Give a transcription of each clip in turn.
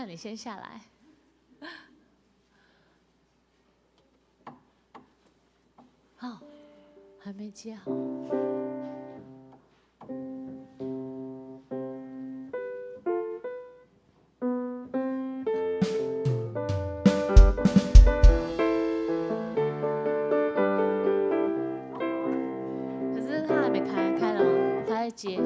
那你先下来。好，还没接好。可是他还没开，开了吗？他在接。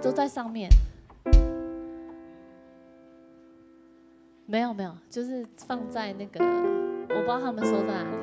都在上面，没有，就是放在那个，我不知道他们收在哪里。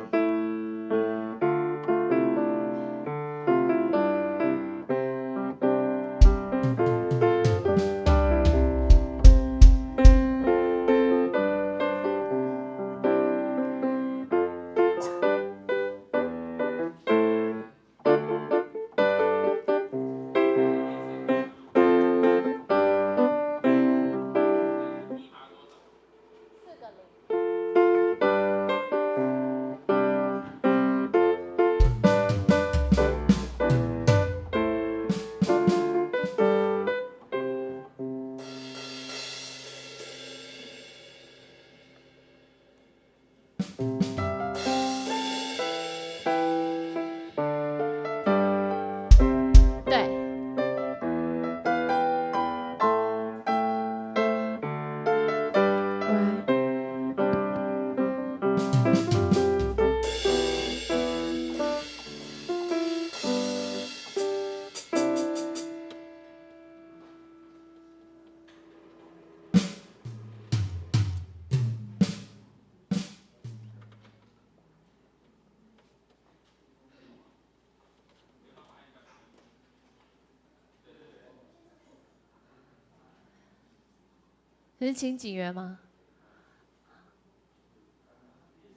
是清景园吗？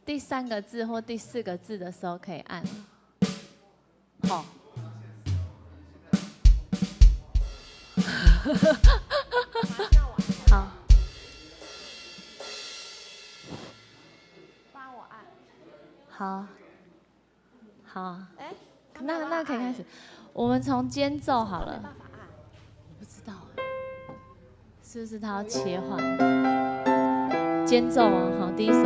第3个字或第4个字的时候可以按。好。好。帮我按。好。好。哎，那可以开始。我们从间奏好了。我不知道。是不是他要切换？间奏哦，好，第1首。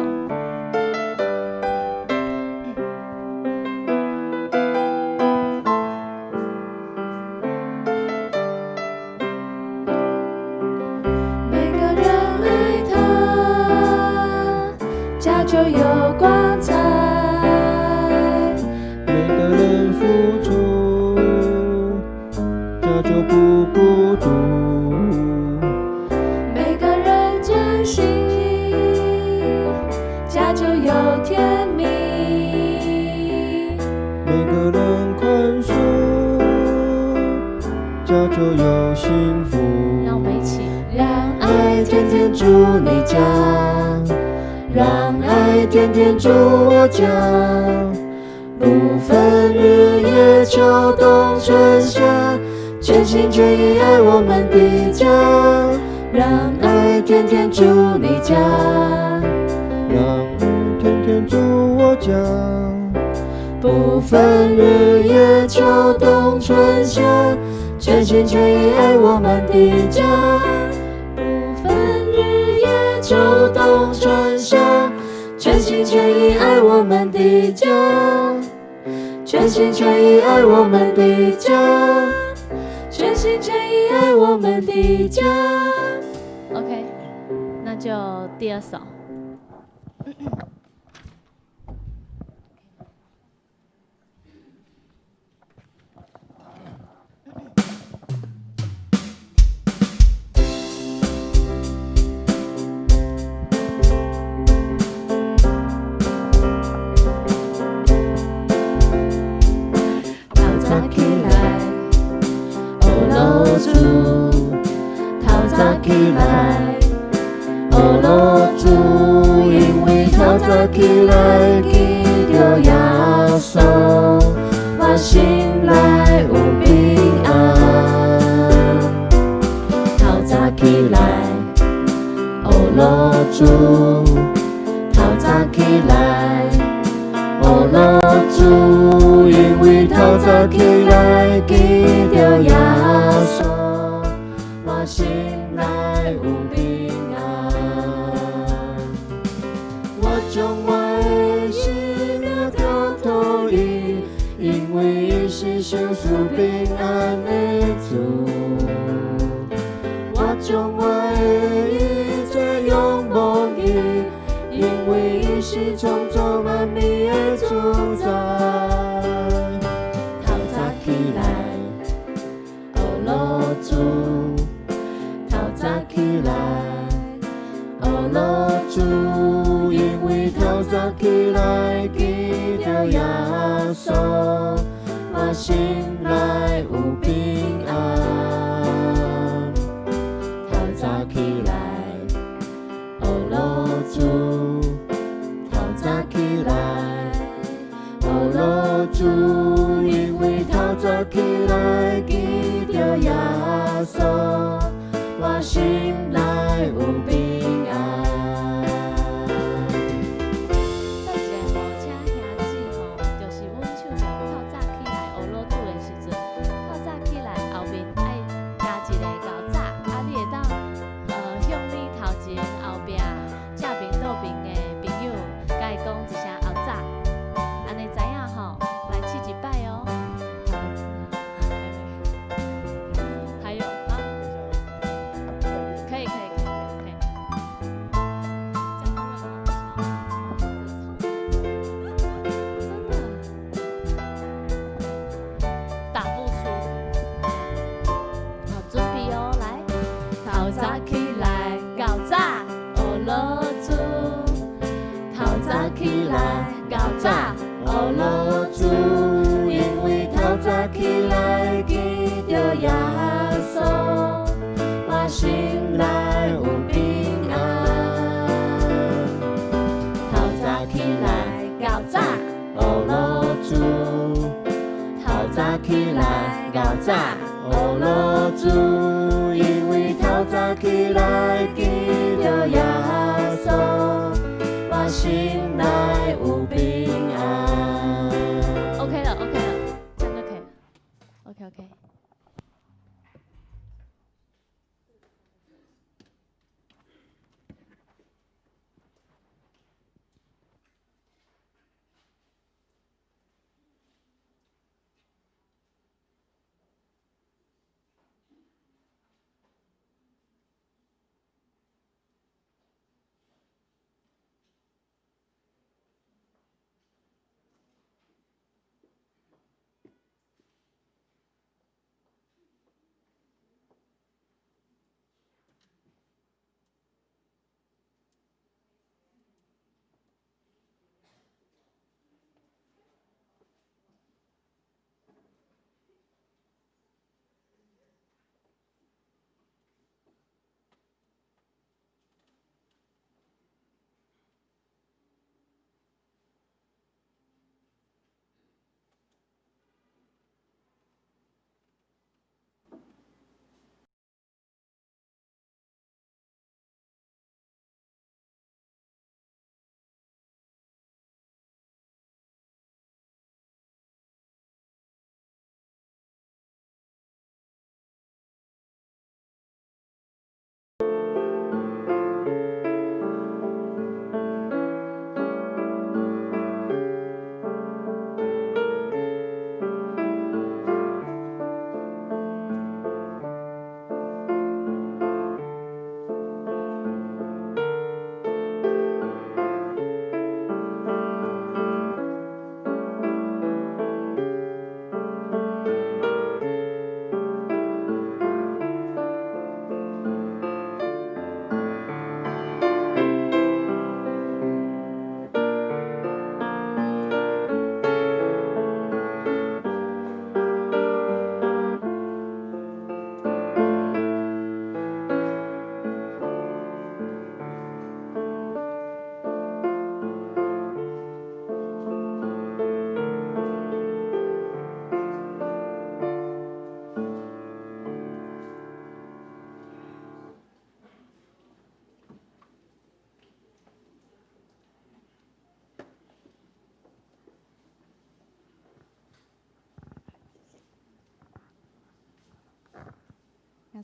每个人爱他，家就有光彩；每个人付出，家就不孤独。家就有甜蜜，每个人宽恕，家就有幸福。让我们一起，让爱天天住你家，让爱天天住我家，不分日夜秋冬春夏，全心全意爱我们的家，让爱天天住你家。让天天住我家，不分日夜秋冬春夏，全心全意爱我们的家。不分日夜秋冬春夏，全心全意爱我们的家，全心全意爱我们的家，全心全意爱我们的家。OK， 那就第2首。早起来，哦罗主，因为透早起来见着耶稣，我心内有平安。透主，透早起来，哦罗主，因为透早起来记着耶稣，我心内有平安。我将我的生命交托伊，因为伊是享受平安的主。我将我的一切仰望伊，因为伊是创造万物的主宰。透早起来，哦罗主，透早起来，哦罗主，因为透早起来记着耶稣，我心内有平安。透早起来，哦罗主，透早起来，哦罗主，因为透早起来记着耶稣，我心内有平安。再一个吼，请兄姊吼，就是阮唱着透早起来学罗主的时阵，透早起来后面爱加一个到早，啊，你会当向你头前后壁正边倒边的朋友，甲伊讲一声后早，安尼知影吼，来试一摆哦。还有啊，可以。这样会不会打不出。好，准备哦，来，透早起来，搞早，哦罗主，透早起来，搞早，哦罗主，因为透早起来记着耶稣，我心内有平安。透早起来，搞早，哦罗主，透早起来，搞早，哦罗主，因为透早起来记着耶稣，我心内有平安。OK 了，这样就可以了。OK。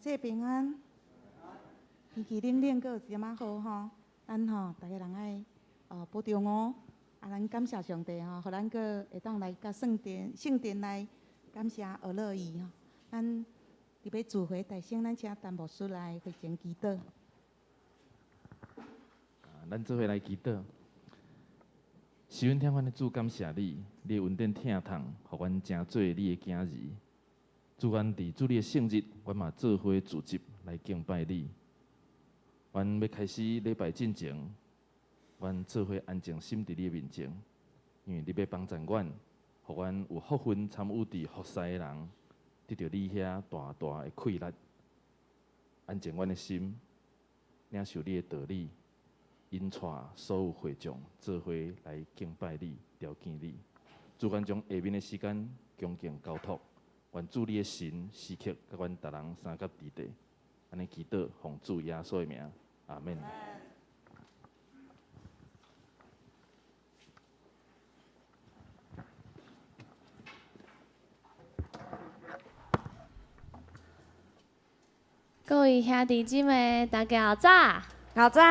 这平安，天气冷冷，阁有一点仔好吼，咱吼大家人爱保重哦。咱感谢上帝吼，互咱阁会当来甲圣殿来感谢俄勒伊吼。咱伫要自会大圣，咱请陈牧师来会前祈祷。咱做伙来祈祷。是阮听阮的主，感谢你，你的恩典疼痛，互阮成做你的囝儿。主愿伫主你的圣日，阮嘛做伙聚集来敬拜你。阮要开始礼拜进前，阮做伙安静心伫你的面前，因为你要帮助阮，互阮有福分参与伫服侍的人，得到你遐大大的快乐，安静阮的心，领受你的道理。引带所有会众做伙来敬拜你、朝见你。主愿将下面的时间恭敬交托，愿主你的神时刻甲阮逐人三甲伫地。安尼祈祷，奉主耶稣的名，阿门。各位兄弟姊妹，大家好早！好早！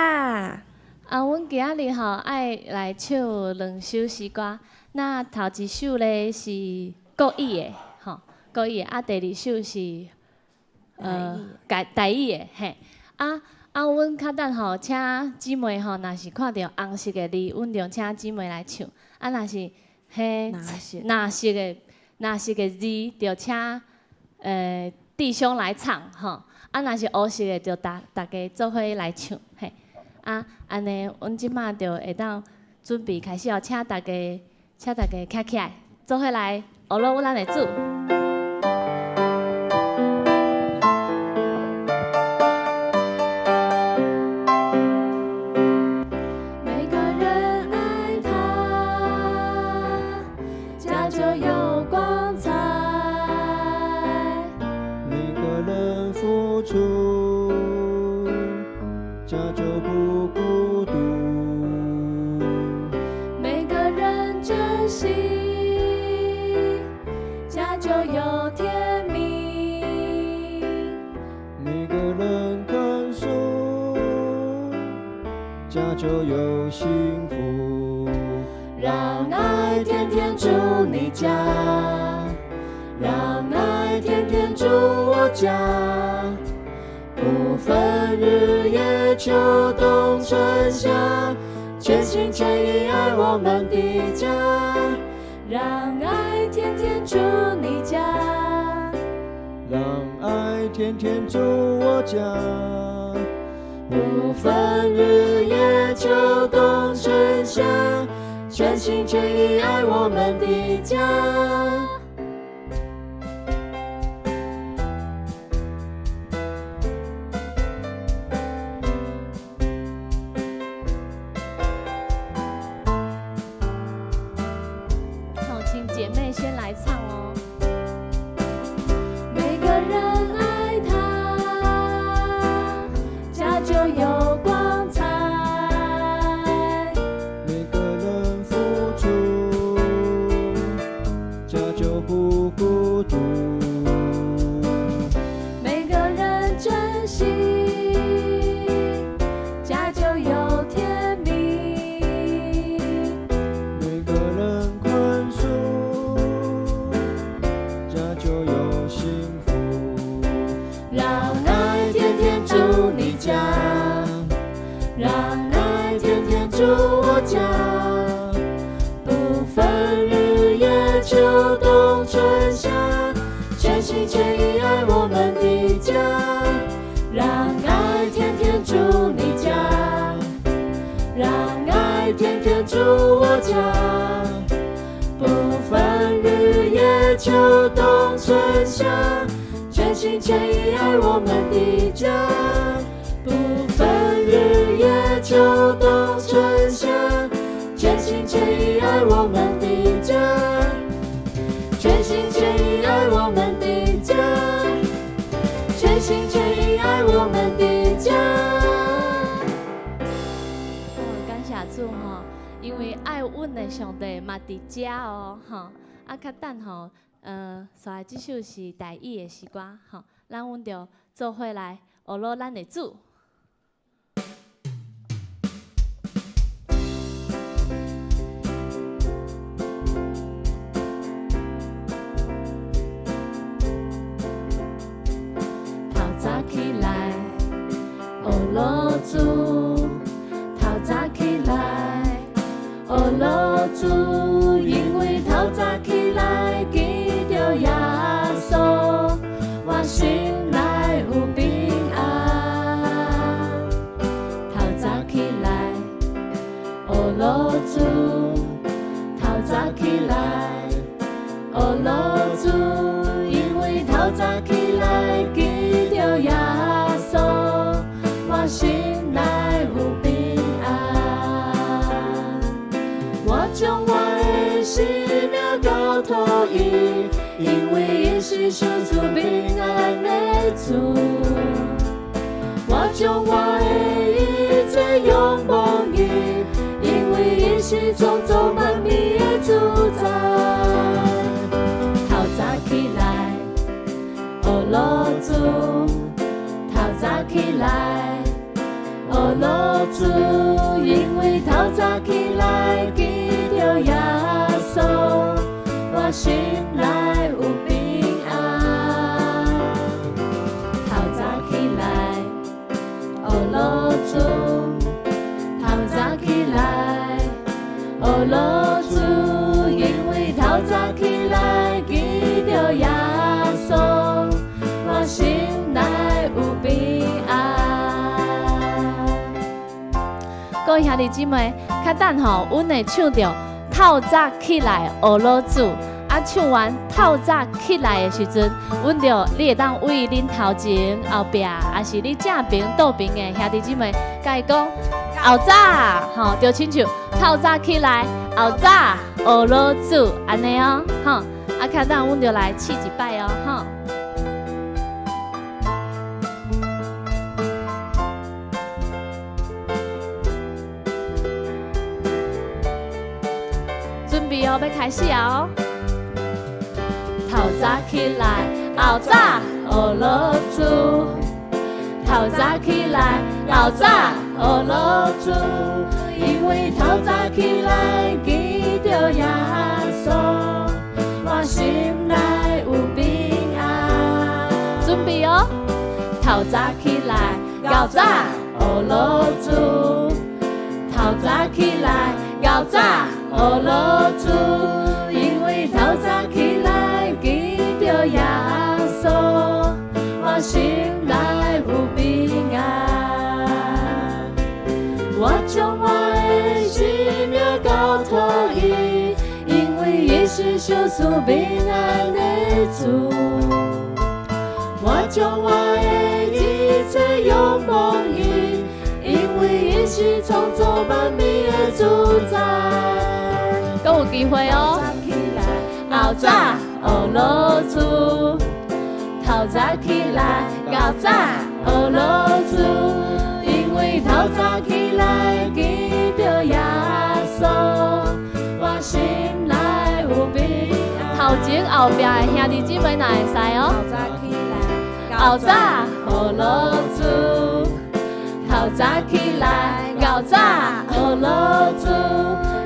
阮今仔日吼爱来唱两首诗歌。那头一首咧是国语的，吼，国语的。第二首是台语的，嘿。阮较等吼，请姊妹吼，若是看到红色的字，阮就请姊妹来唱。若是蓝色的字，就请弟兄来唱，吼。若是黑色的，就大家做伙来唱，嘿。安尼，阮即马就会当准备开始哦，请大家站起来，做伙来学乐咱的主。每个人爱他，家就有光彩。每个人付出，家就不孤独。每个人珍惜，家就有甜蜜。每个人宽恕，家就有幸福。让爱天天住你家，让爱天天住我家。不分日夜秋冬春夏，全心全意爱我们的家。让爱天天住你家，让爱天天住我家。不分日夜秋冬春夏，全心全意爱我们的家。好，请姐妹先来唱哦。每个人爱他，家就有光彩。每个人付出，家就不孤独。每个人珍惜，家就有甜蜜。每个人宽恕，家就有幸福。让爱天天住你家，让爱天天住我家。不分日夜秋冬春夏，全心全意爱我们的家。让爱天天住你家，让爱天天住我家。不分日夜秋冬春夏，全心全意爱我们的家。不分日夜秋冬春夏，全心全意爱我们的家。全心全意爱我们的家，全心全意爱我们的家。感谢主吼，因为爱阮的上帝嘛伫遮哦，吼。较等吼，刷的即首是台语的诗歌，吼。咱阮着做伙来学罗咱的主。透早起来，学罗主。透早起来，学罗主，因为透早起来记着耶稣，我心内有平安。透早起来，学罗主，透早起来，学罗主，因为透早起来记着耶稣，我心内有平安。我将我的生命交托伊，因为伊是赐出平安的主。我将我的一切仰望伊，因为伊是创造万物的主宰。透早起来，学罗主，透早起来。学罗主，因为透早起来记着耶稣，我心内有平安。透早起来，学罗主，透早起来，学罗主，因为透早起来记着耶稣，我心内有平安。各位兄弟姊妹，较等吼，阮会唱着透早起来学罗主，啊，唱完透早起来的时阵，阮着你会当为恁头前、后壁，还是你正边、倒边的兄弟姊妹，甲伊讲后早吼，着亲像透早起来，后早学罗主安尼哦，吼，啊，较等阮着来试一摆哦，吼。准备哦，要开始啊！透早起来，后早学罗主。透早起来，后早学罗主。因为透早起来记着耶稣，我心内有平安。准备哦！透早起来，后早学罗主。透早起来，后早。学罗主，因为透早起来记着耶稣，我心内有平安。我将我的生命交托伊，因为伊是赐出平安的主。我将我的一切仰望伊，因为伊是创造万物的主宰。搁有机会哦！后早学罗主，透早起来，后早学罗主，因为透早起来记着耶稣，我心内有平安。头前后壁的兄弟姊妹哪会使哦？后早学罗主，透早起来，后早学罗主。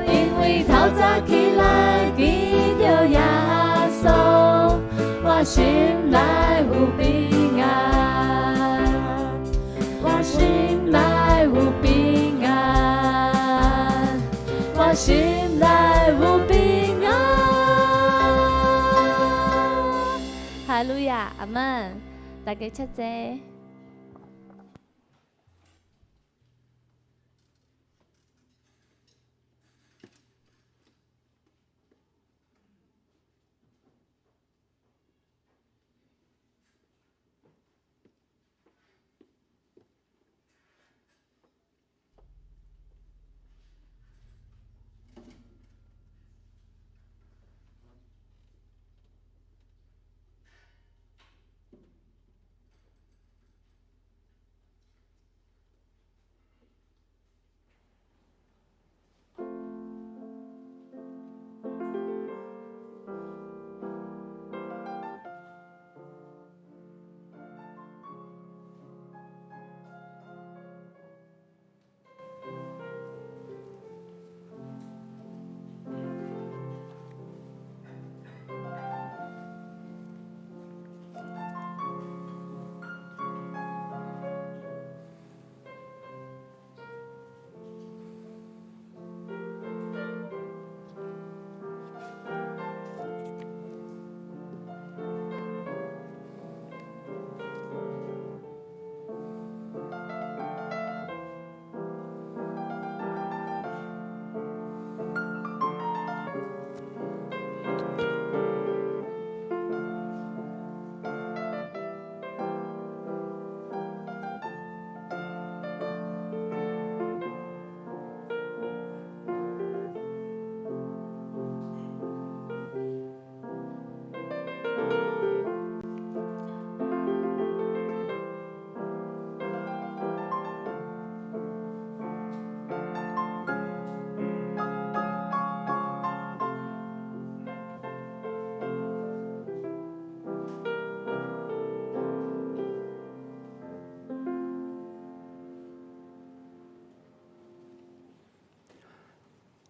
因为透早起来记着耶稣，我心内有平安，我心内有平安，我心内有平安。哈利路亚，阿门！大家吃者。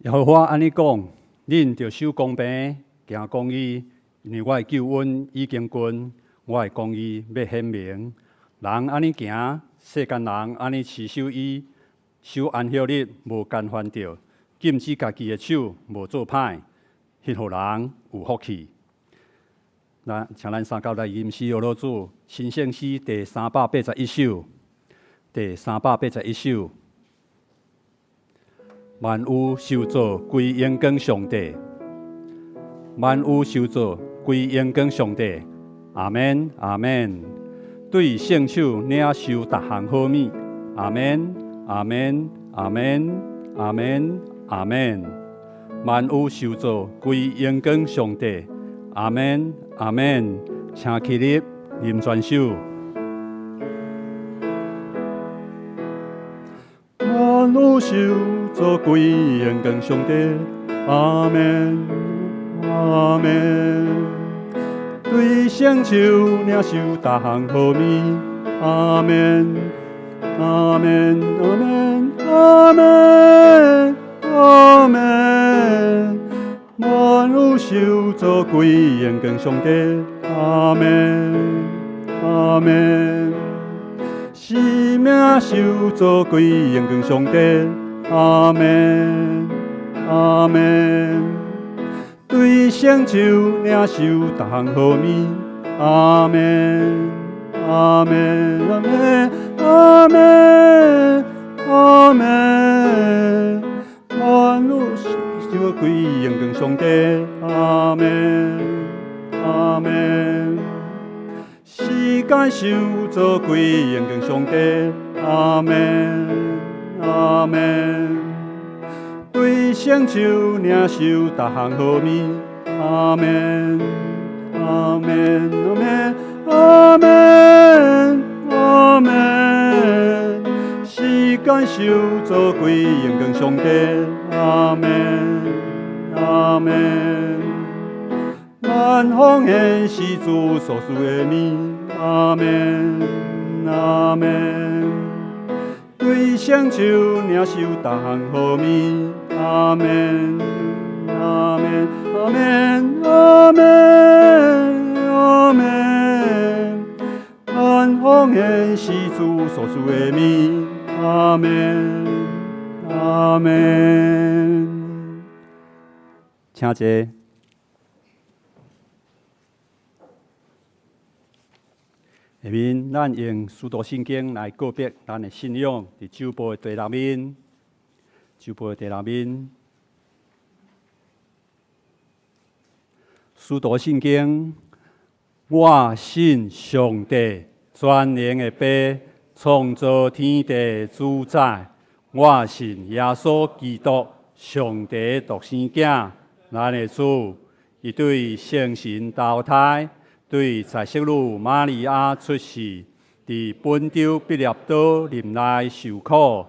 耶和华安尼讲：恁着守公平，行公义，因为我的救恩已经近，我的公义要显明。人安尼行，世间人安尼持守伊，守安息日无干犯着，禁止家己的手无做歹，迄互人有福气。那请咱三教来吟诗俄罗主新圣诗第381首，第381首。万有受造归荣光上帝，万有受造归荣光上帝。阿门，阿门。对圣手领受逐项好物。阿门，阿门，阿门，阿门，阿门。万有受造归荣光上帝。阿门，阿门。请起立，吟全首。万有受造归荣光上帝。阿门，阿门。对圣手领受逐项好物。阿门，阿门，阿门，阿门，阿门。万有受造归荣光上帝。阿门，阿门。生命受造归荣光上帝。阿门，阿门。对圣手领受逐项好物。阿门，阿门，阿门，阿门，阿门。万有受造归荣光上帝。阿门，阿门。世间受造归荣光上帝。阿门，阿门。对圣手领受逐项好物。阿门，阿门，阿门，阿门，阿门。世间受造归荣光上帝。阿门，阿门。万方现是主所赐的物。阿门，阿门。对圣手领受逐项好物。阿门，阿门，阿门，阿门，阿门。万方现是主所赐的物。阿门，阿门。请坐。下面，咱用使徒圣经来告别咱的信仰，伫酒杯的第6面，酒杯的第6面。使徒圣经，我信上帝全能的爸，创造天地主宰。我信耶稣基督，上帝独生囝，咱的主，伊对圣神投胎。对在色女玛利亚出世，伫本州毕业岛林内受苦，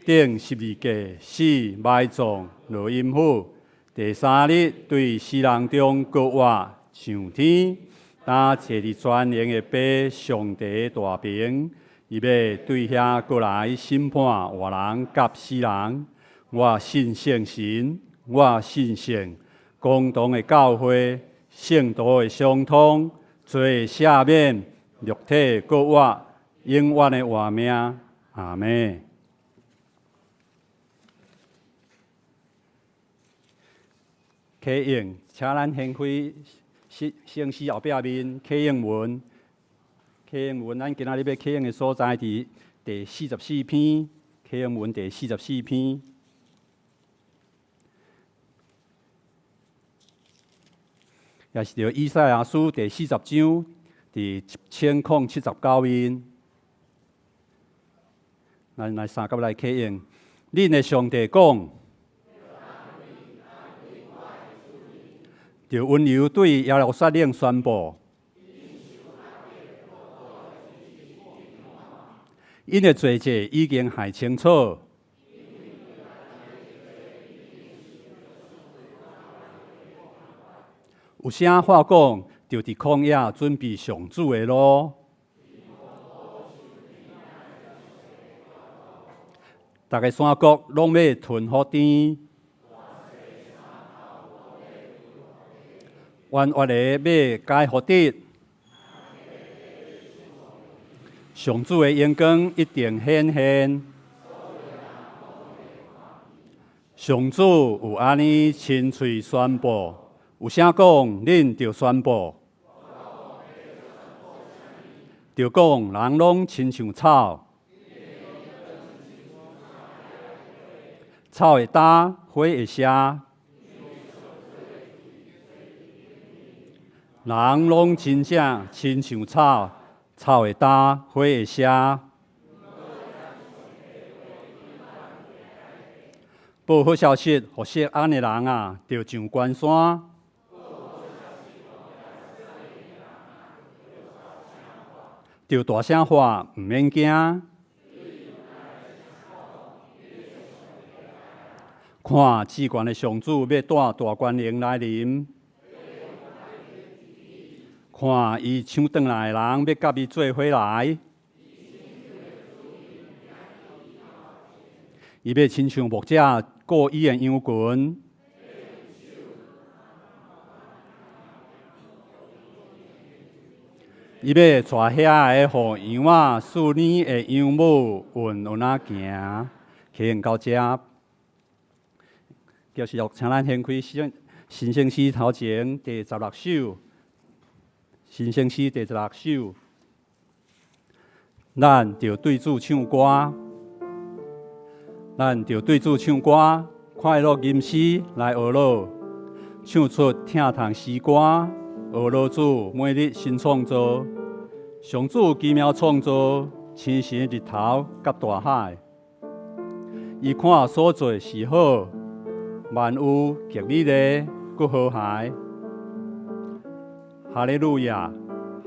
顶12架死埋葬落阴府。第3日对死人中搁活上天，打坐伫全能的爸上帝大屏，伊要对遐过来审判活人甲死人。我信圣神，我信圣，共同的教会，圣徒的相通。罪赦免，肉体搁活，永远的活命。阿门。启应，请咱掀开圣诗后壁面启应文。启应文，咱今仔日要启应的所在伫第44篇，启应文第44篇。也是着以赛亚书第40章第1079面，咱来三甲来启应。恁的上帝讲，就温柔对耶路撒冷宣布，因的罪罪已经害清楚。有声话讲，就伫旷野准备上主的路。逐个山谷拢要吞服甜。冤屈的要解福德，上主的眼光一定显现。上主有安尼亲嘴宣布，有啥讲，恁就宣布。就讲人拢亲像草，草会干，花会谢。人拢真正亲像草，草会干，花会谢。报好消息，互适安的人啊，着上关山。着大声喊，毋免惊。看至悬的上主要带大官灵来临。看伊抢转来的人要甲伊做伙来。伊要亲像牧者顾伊的羊群。伊要带遐个互羊仔顺利的羊母运啊行，去到遮。就是要请咱献开新生诗头前第16首，新生诗第16首，咱就对主唱歌，咱就对主唱歌，快乐吟诗来学乐，唱出听堂诗歌。学乐主每日新创造，上主奇妙创造，星星日头甲大海。伊看所做是好，万物极美丽，阁和谐。哈利路亚，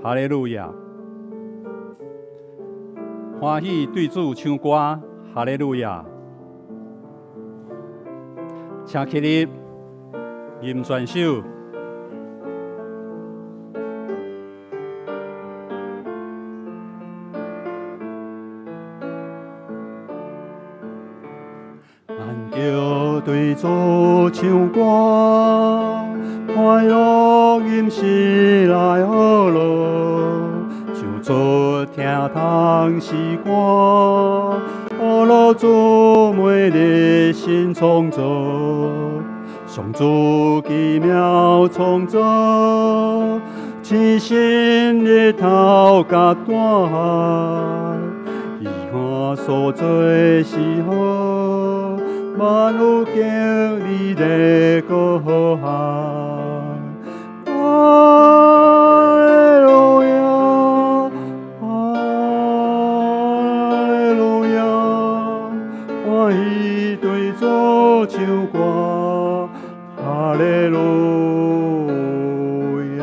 哈利路亚！欢喜对主唱歌，哈利路亚！请起立，吟全首。就对主唱歌，快乐吟诗来学乐，唱出听堂诗歌，学乐主每日新创造，上主奇妙创造，星星日头甲大海，伊看所做是好。万物敬你的歌和谐，哈利路亚，哈利路亚，欢喜对主唱歌，哈利路亚，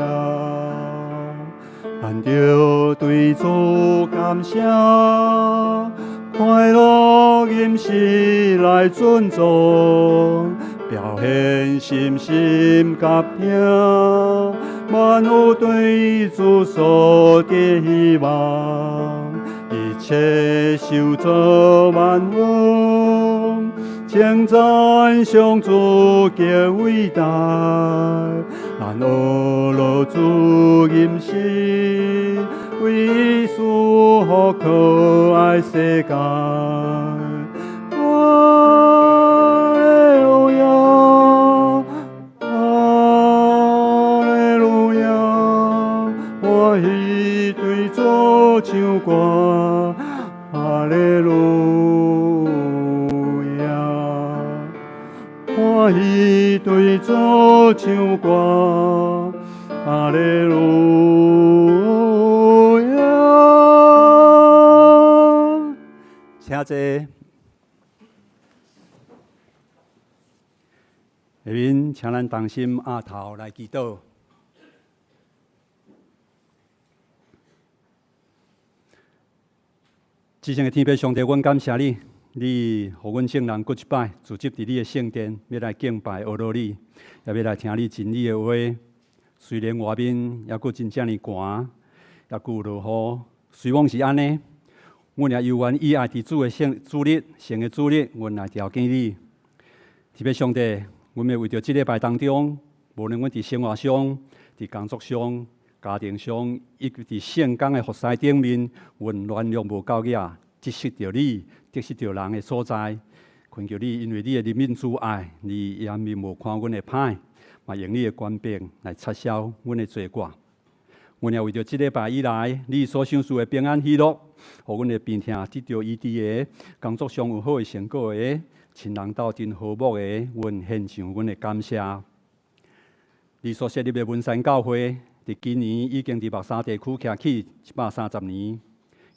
咱着对主感谢。快乐吟诗来尊重，表现信心甲拼，万物对主所的希望，一切受造万物，称赞上主极伟大，咱学乐主吟诗。为属乎可爱世界，哈利路亚，哈利路亚，欢喜对主唱歌，哈利路亚，欢喜对主唱歌，哈利路亚。请坐。下面请咱同心压头来祈祷。至圣的天父上帝，阮感谢你，你互阮圣人过一摆，聚集伫你的圣殿，要来敬拜学乐你，也要来听你真理的话。虽然外面也阁真正哩寒，也阁落雨，虽往是安尼。阮也犹原以爱伫主的主日，神的主日，阮来条件你。特别上帝，阮要为着即礼拜当中，无论阮伫生活上，伫工作上、家庭上，以及伫圣工的服侍顶面，阮软弱无够野，得失着你，得失着人的所在。恳求你，因为你的怜悯慈爱，你严面无看阮的歹，嘛用你的权柄来撤销阮的罪过。阮也为着即礼拜以来，你所享受的平安喜乐，互阮的病痛得到医治的，工作上有好的成果的，亲人斗阵和睦的，阮献上阮的感谢。你所设立的文山教会，伫今年已经伫目沙地区徛起130年。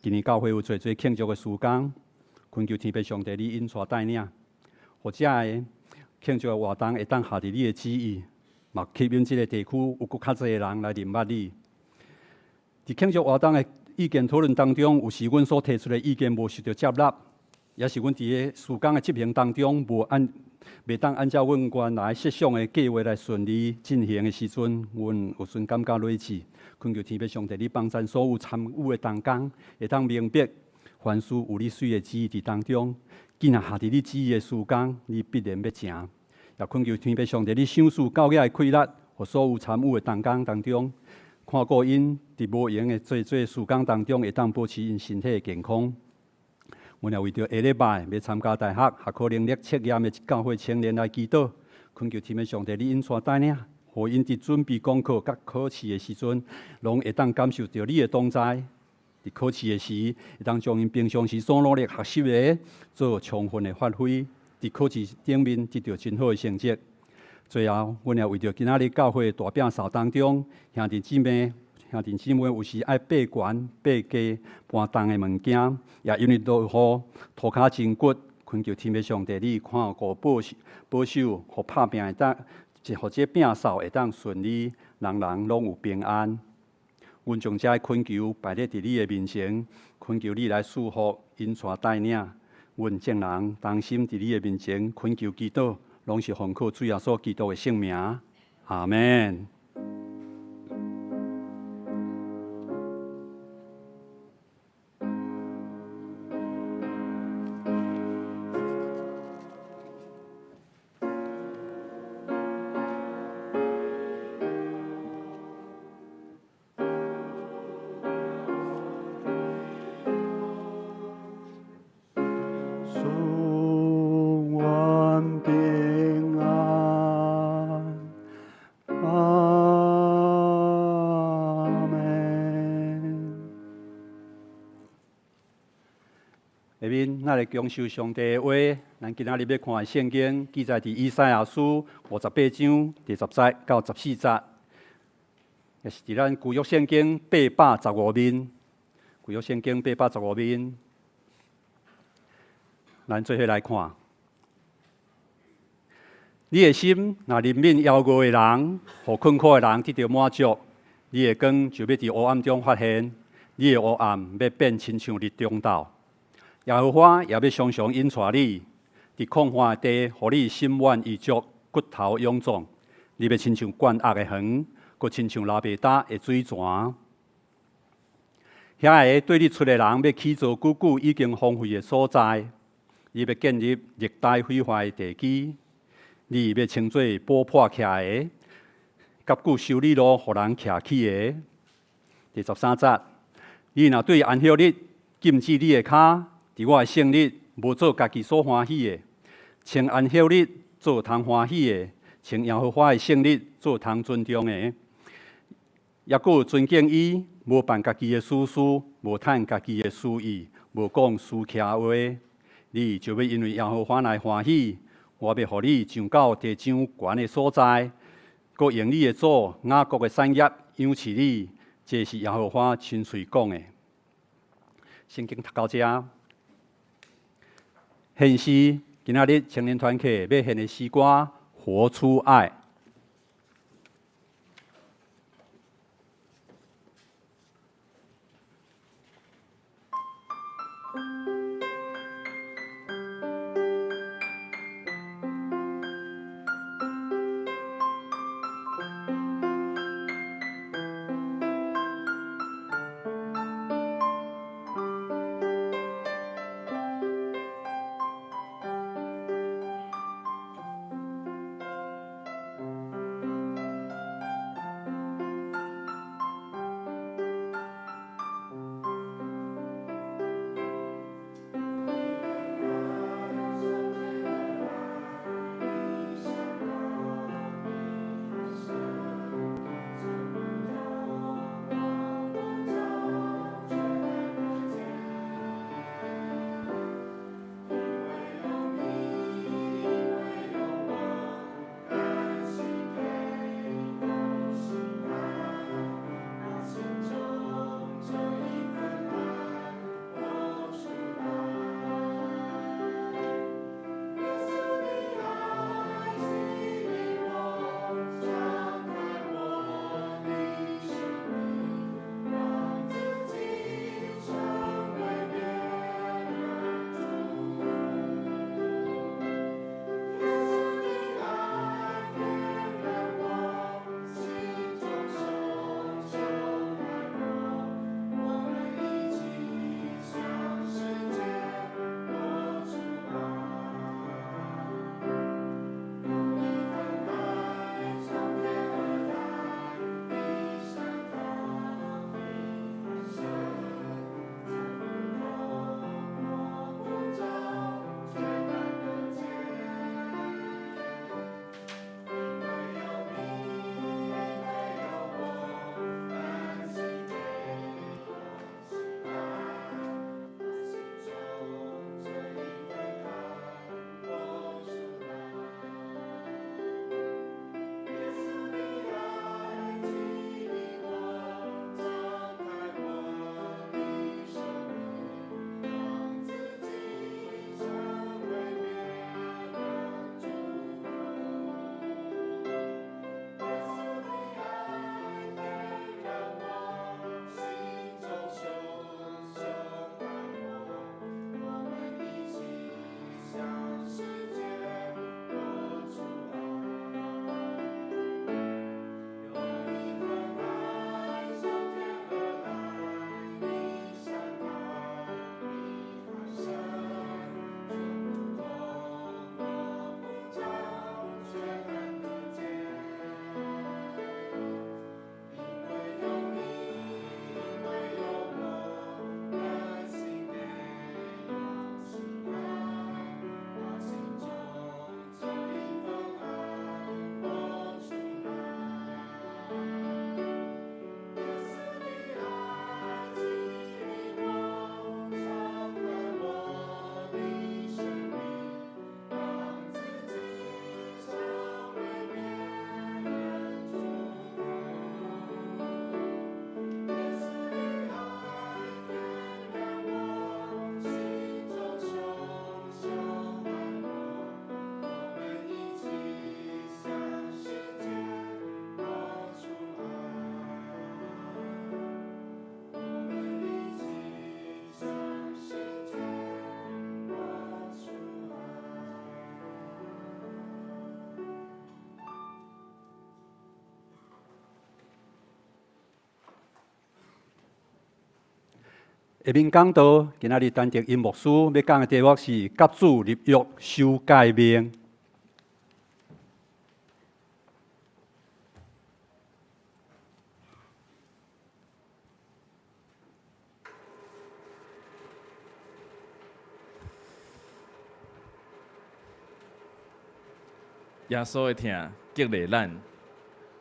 今年教会有侪庆祝的事工，恳求天父上帝你引带带领，或者个庆祝的活动会当下伫你的旨意，嘛吸引即个地区有更较侪人来认捌你。伫庆祝活动的意见讨论当中，有时阮所提出的意见无受到接纳，也是阮伫个事工的执行当中袂当按照阮原来设想的计划来顺利进行的时阵，阮有阵感觉累死。恳求天父上帝，你帮咱所有参与的同工，会当明白凡事有你水的旨意伫当中。既然下伫你旨意的事工，你必然要成。也恳求天父上帝，你赏赐教业的快乐，和所有参与的同工当中，看顾因伫无闲的做事工当中，会当保持因身体的健康。阮也为着下礼拜要参加大学学科能力测验的教会青年来祈祷，恳求天父上帝你引带带领，互因伫准备功课甲考试的时阵，拢会当感受到你的同在。伫考试的时，会当将因平常时所努力学习的做充分的发挥，伫考试顶面得到真好的成绩。最后，阮也为着今仔日教会大饼扫当中兄弟姊妹有时爱爬悬、爬低、搬重的物件，也因为落雨涂骹真骨，恳求天父上帝你看顾保守，互拍拼会当，互这饼扫会当顺利，人人拢有平安。阮将这恳求摆咧伫你的面前，恳求你来赐福、引带带领。阮众人同心伫你的面前恳求祈祷，拢是奉靠主耶稣基督的圣名，阿门。下面，咱来讲授上帝的话。咱今仔日要看的圣经，记载伫以赛亚书58章第10节到14节，也是伫咱旧约圣经815面。旧约圣经815面，咱做伙来看。你的心若怜悯夭餓的人，互困苦的人得到滿足，你的光就要伫黑暗中發現，你的黑暗要變親像日中晝。耶和華也要常常引帶你，伫曠荒的地，互你心滿意足，骨頭臃腫。你要親像灌壓的園，閣親像拉貝達的水泉。遐個對你出的人要起造久久已經荒廢的所在，你要建立歷代毀壞的地基。你要稱作補破起來的，甲骨修理路，互人徛起的。第13節，你若對安息日禁止你的骹，伫我的聖日無做家己所歡喜的，稱安息日做通歡喜的，稱耶和華的聖日做通尊重的，也閣尊敬伊，無辦家己的私事，無趁家己的私意，無講私客話，你就要因為耶和華來歡喜。我要互你上到地上懸的所在，閣用你的祖雅各的產業養飼你，這是耶和華親嘴講的。聖經讀到這，獻詩今仔日青年團契要獻的詩歌，活出愛。下面讲到，今仔日单独音牧师要讲的题目是甲主立约受诫命。耶稣的疼激励咱，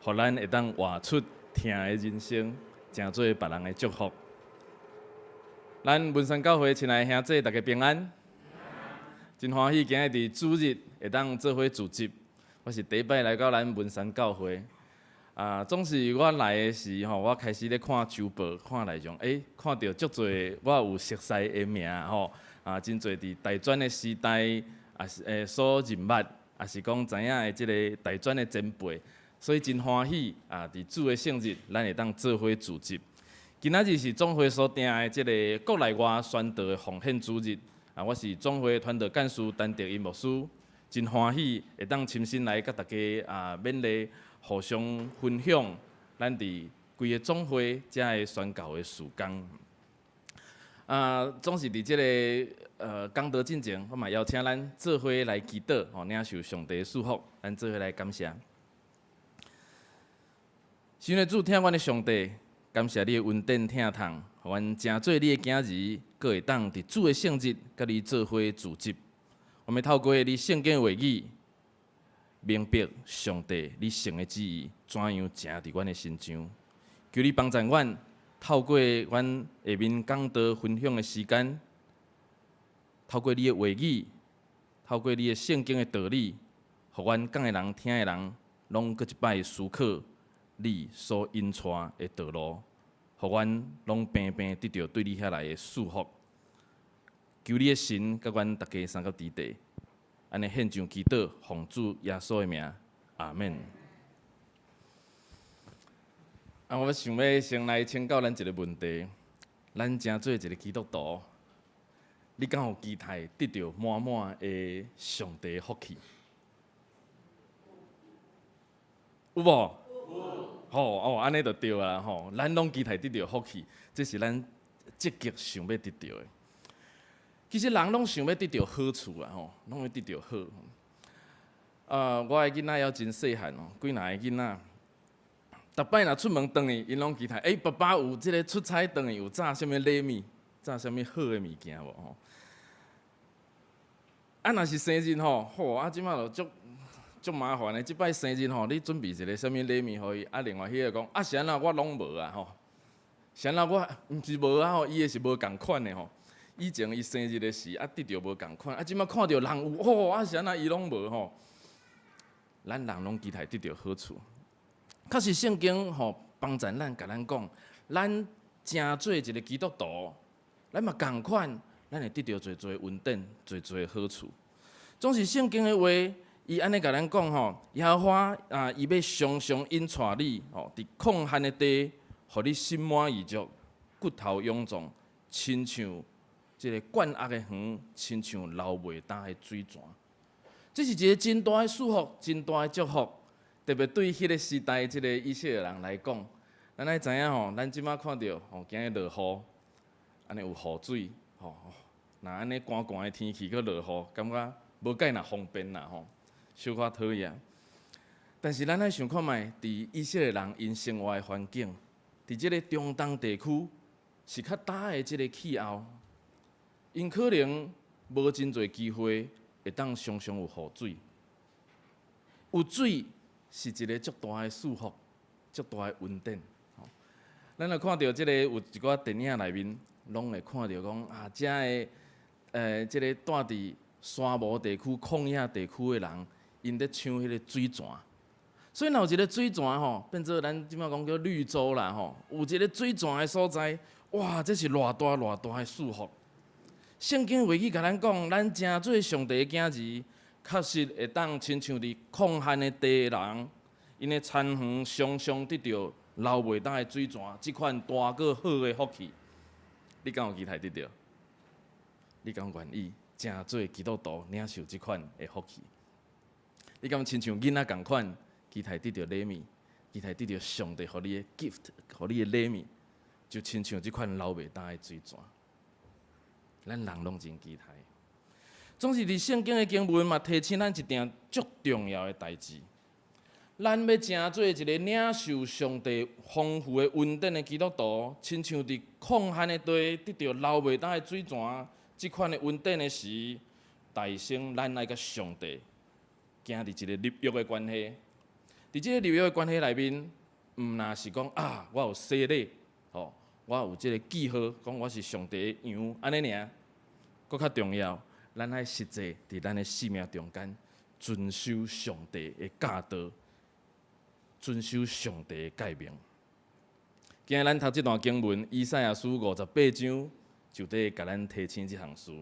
互咱会当活出疼的人生，成做别人的祝福。咱文山教会亲爱的兄弟，大家平安。真欢喜今日伫主日会当做伙聚集。我是第一摆来到咱文山教会。总是我来的时候，我开始咧看周报，看内容，看到足侪我有熟悉的名吼，真侪伫大专的时代，也是所认捌。也是讲知影的即个大专的前辈，所以真欢喜伫主的圣日，咱会当做伙聚集。今仔日是总会所定的即个国内外宣道的奉献主日，我是总会传道干事陈德音牧师，真欢喜会当亲身来甲大家勉励，互相分享咱伫规个总会遮个宣教的事工。总是伫即个讲道进前，我嘛邀请咱做伙来祈祷，领受上帝的祝福，咱做伙来感谢。神的主，听阮的上帝，感谢你的恩典疼痛，互阮诚做你的囝儿，阁会当伫主的圣日，甲你做伙聚集。我们透过你圣经的话语，明白上帝你神的旨意怎样行伫阮的心上。求你帮助阮。透过阮下面讲道分享的时间，透过你的话语，透过你的圣经的道理，互阮讲的人、听的人，拢搁一摆思考你所引带的道路，互阮拢平平得到对你遐来的祝福。求你的神甲阮大家三到伫地，安尼献上祈祷，奉主耶稣的名，阿门。我想要先来请教咱一个问题：咱诚做一个基督徒，你敢有期待得到满满的上帝的福气？有无？有。安尼就对啦吼。咱拢期待得到福气，这是咱积极想要得到的。其实人拢想要得到好处啦吼，拢要得到好。我的囡仔还真细汉哦，几若个囡仔。逐摆若出门转去，因拢期待，爸爸有即个出差转去有炸啥物礼物，炸啥物好的物件无吼？若是生日吼，即摆就足麻烦的。即摆生日吼，你准备一个啥物礼物互伊？另外迄个讲，是安那我拢无啊吼，是安那我毋是无啊吼，伊的是无共款的吼。以前伊生日的时得到无共款，即摆看到人有，是安那伊拢无吼。咱人拢期待得到好处。确实，圣经帮助咱，甲咱讲，咱诚做一个基督徒，咱嘛共款，咱会得到侪侪恩典，侪侪好处。总是圣经的话，伊安尼甲咱讲耶和华伊要常常引带你伫抗旱的地，互你心满意足，骨头臃肿，亲像即个灌压的园，亲像流袂干的水泉。这是一个真大的祝福，真大的祝福。特别对迄个时代，即个以色列人来讲，咱爱知影咱即摆看到今日落雨，安尼有雨水，若安尼寒寒的天气，佮落雨，感觉无介若方便啦小可讨厌。但是咱爱想看觅，伫以色列人因生活的环境，伫即个中东地区是较大的即个气候，因可能无真侪机会会当常常有雨水，有水。是一个足大的祝福，足大的恩典。咱就看到即个有一寡电影内面，拢会看到讲遮的即个住伫沙漠地区、旷野地区的人，因咧抢迄个水泉。所以若有一个水泉变做咱即摆讲叫绿洲啦有一个水泉的所在，哇，这是偌大的祝福。圣经话语甲咱讲，咱诚做上帝的囝儿。确实会当亲像伫抗旱的地人，因的田园常常得到流袂干的水泉，即款大个好的福气，你敢有期待得到？你敢愿意诚做基督徒领受即款的福气？你敢亲像囡仔共款，期待得到礼物，期待得到上帝互你的 gift， 互你的礼物，就亲像即款流袂干的水泉。咱人拢真期待。总是伫圣经的经文嘛，提醒咱一件足重要的代志。咱要成做一个领受上帝丰富的恩典的基督徒，亲像伫抗旱的地得到流袂干的水泉，即款的恩典的时，大先咱爱甲上帝行伫一个立约的关系。伫即个立约的关系内面，毋若是讲啊，我有洗礼，吼，我有即个记号，讲我是上帝的羊，安尼尔。搁较重要，咱爱实际伫咱的生命中间遵守上帝的教导。遵守上帝的诫命。今日咱读这段经文，以赛亚书58章就得甲咱提醒这项事。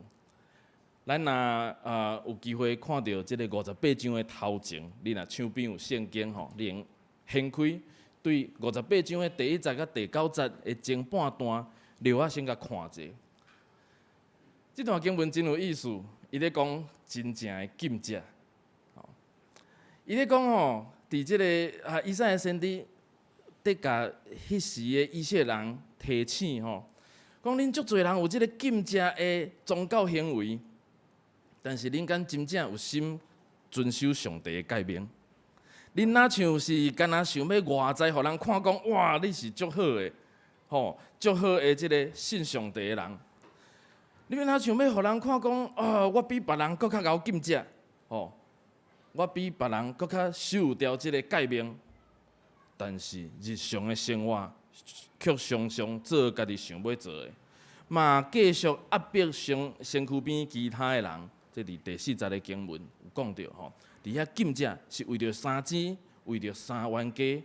咱若有机会看到这个58章的头前，你若手边有圣经吼，你用掀开对58章的第1节到第9节的前半段，留啊先甲看者。这段经文真有意思，伊咧讲真正的禁戒。伊咧讲吼。伫即个以赛亚先知，得甲迄时的以色列人提醒吼，讲恁足侪人有即个禁戒的宗教行为，但是恁敢真正有心遵守上帝的诫命？恁若像是干若想要外在，互人看讲，哇，你是足好的，吼，足好的即个信上帝的人。你若想要互人看讲，我比别人搁较敖禁戒，吼。我比别人搁较守条即个诫命，但是日常的生活却常常做家己想要做的，嘛继续压迫身躯边其他的人。这伫第4节的经文有讲到吼，伫遐禁戒是为着3钱，为着3冤家，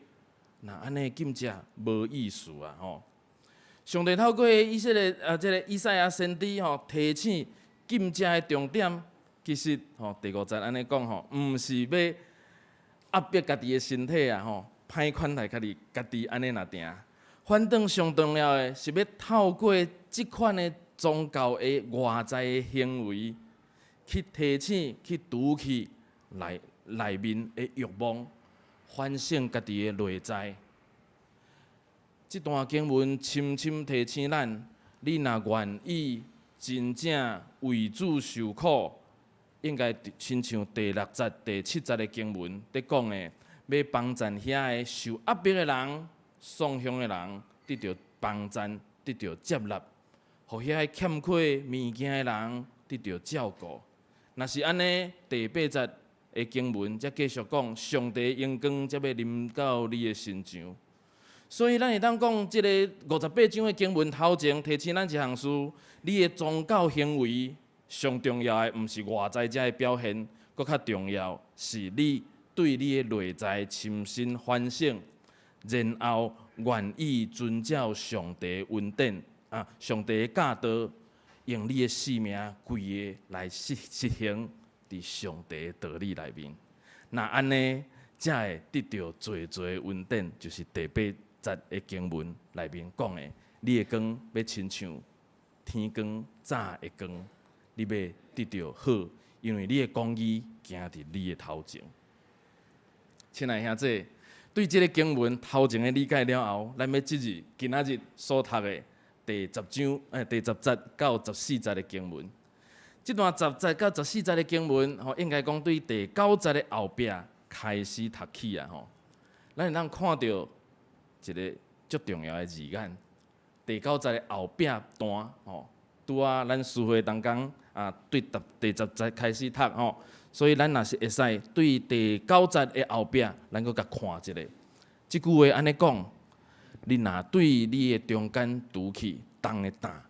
那安尼禁戒无意思啊吼。上帝透过以色列这个以赛亚先知吼，提醒禁戒的重点。其实吼，第5节安尼讲吼，毋是要压迫家己的身体啊吼，歹款待家己安尼若定。反正上重要的是要透过即款的宗教的外在的行为，去提醒、去堵去内面的欲望，反省家己的内在。这段经文深深提醒咱：你若愿意真正为主受苦。应该亲像第6节、第7节的经文在讲的，要帮助遐个受压迫的人、丧凶的人得到帮助、得到接纳，互遐个欠缺物件的人得到照顾。若是安尼，第8节的经文则继续讲，上帝阳光则要临到你的身上。所以咱会当讲，即个58章的经文头前提醒咱一项事：你的宗教行为。上重要的，毋是外在遮的表现，搁较重要是你对你的内在深深反省，然后愿意遵照上帝的恩典上帝的教导，用你的生命规个来实行伫上帝的道理内面。那安尼，才会得到最最恩典，就是第8节的经文内面讲的，你的光要亲像天光早的光。你要得到好，因为你的公义行伫你的头前。亲爱兄弟，对这个经文头前的理解了后，咱要今仔日所读的第10章第10节到14节的经文，这段10节到14节的经文，应该讲对第9节的后壁开始读起啊吼。咱会当看到一个足重要的字眼，第9节的后壁段吼。拄啊，咱书会当中对第10节开始读吼，所以咱若是会使对第9节的后壁，咱搁甲看一下。即句话安尼讲，你若对你的中间拄起重的担，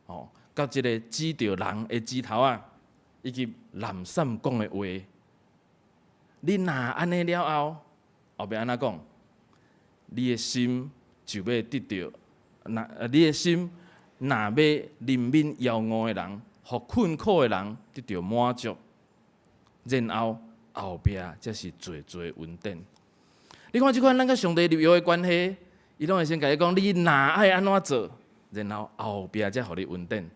吼，到即个指着人的指头啊，以及懒散讲的话，你若安尼了后，后壁安怎讲？你的心就要得到，你的心。若要怜悯枵恶的人，互困苦的人得到满足，然后后壁才是最最恩典。你看即款咱甲上帝立约的关系，伊拢会先甲你讲，你若爱安怎做，然后后壁才互你恩典。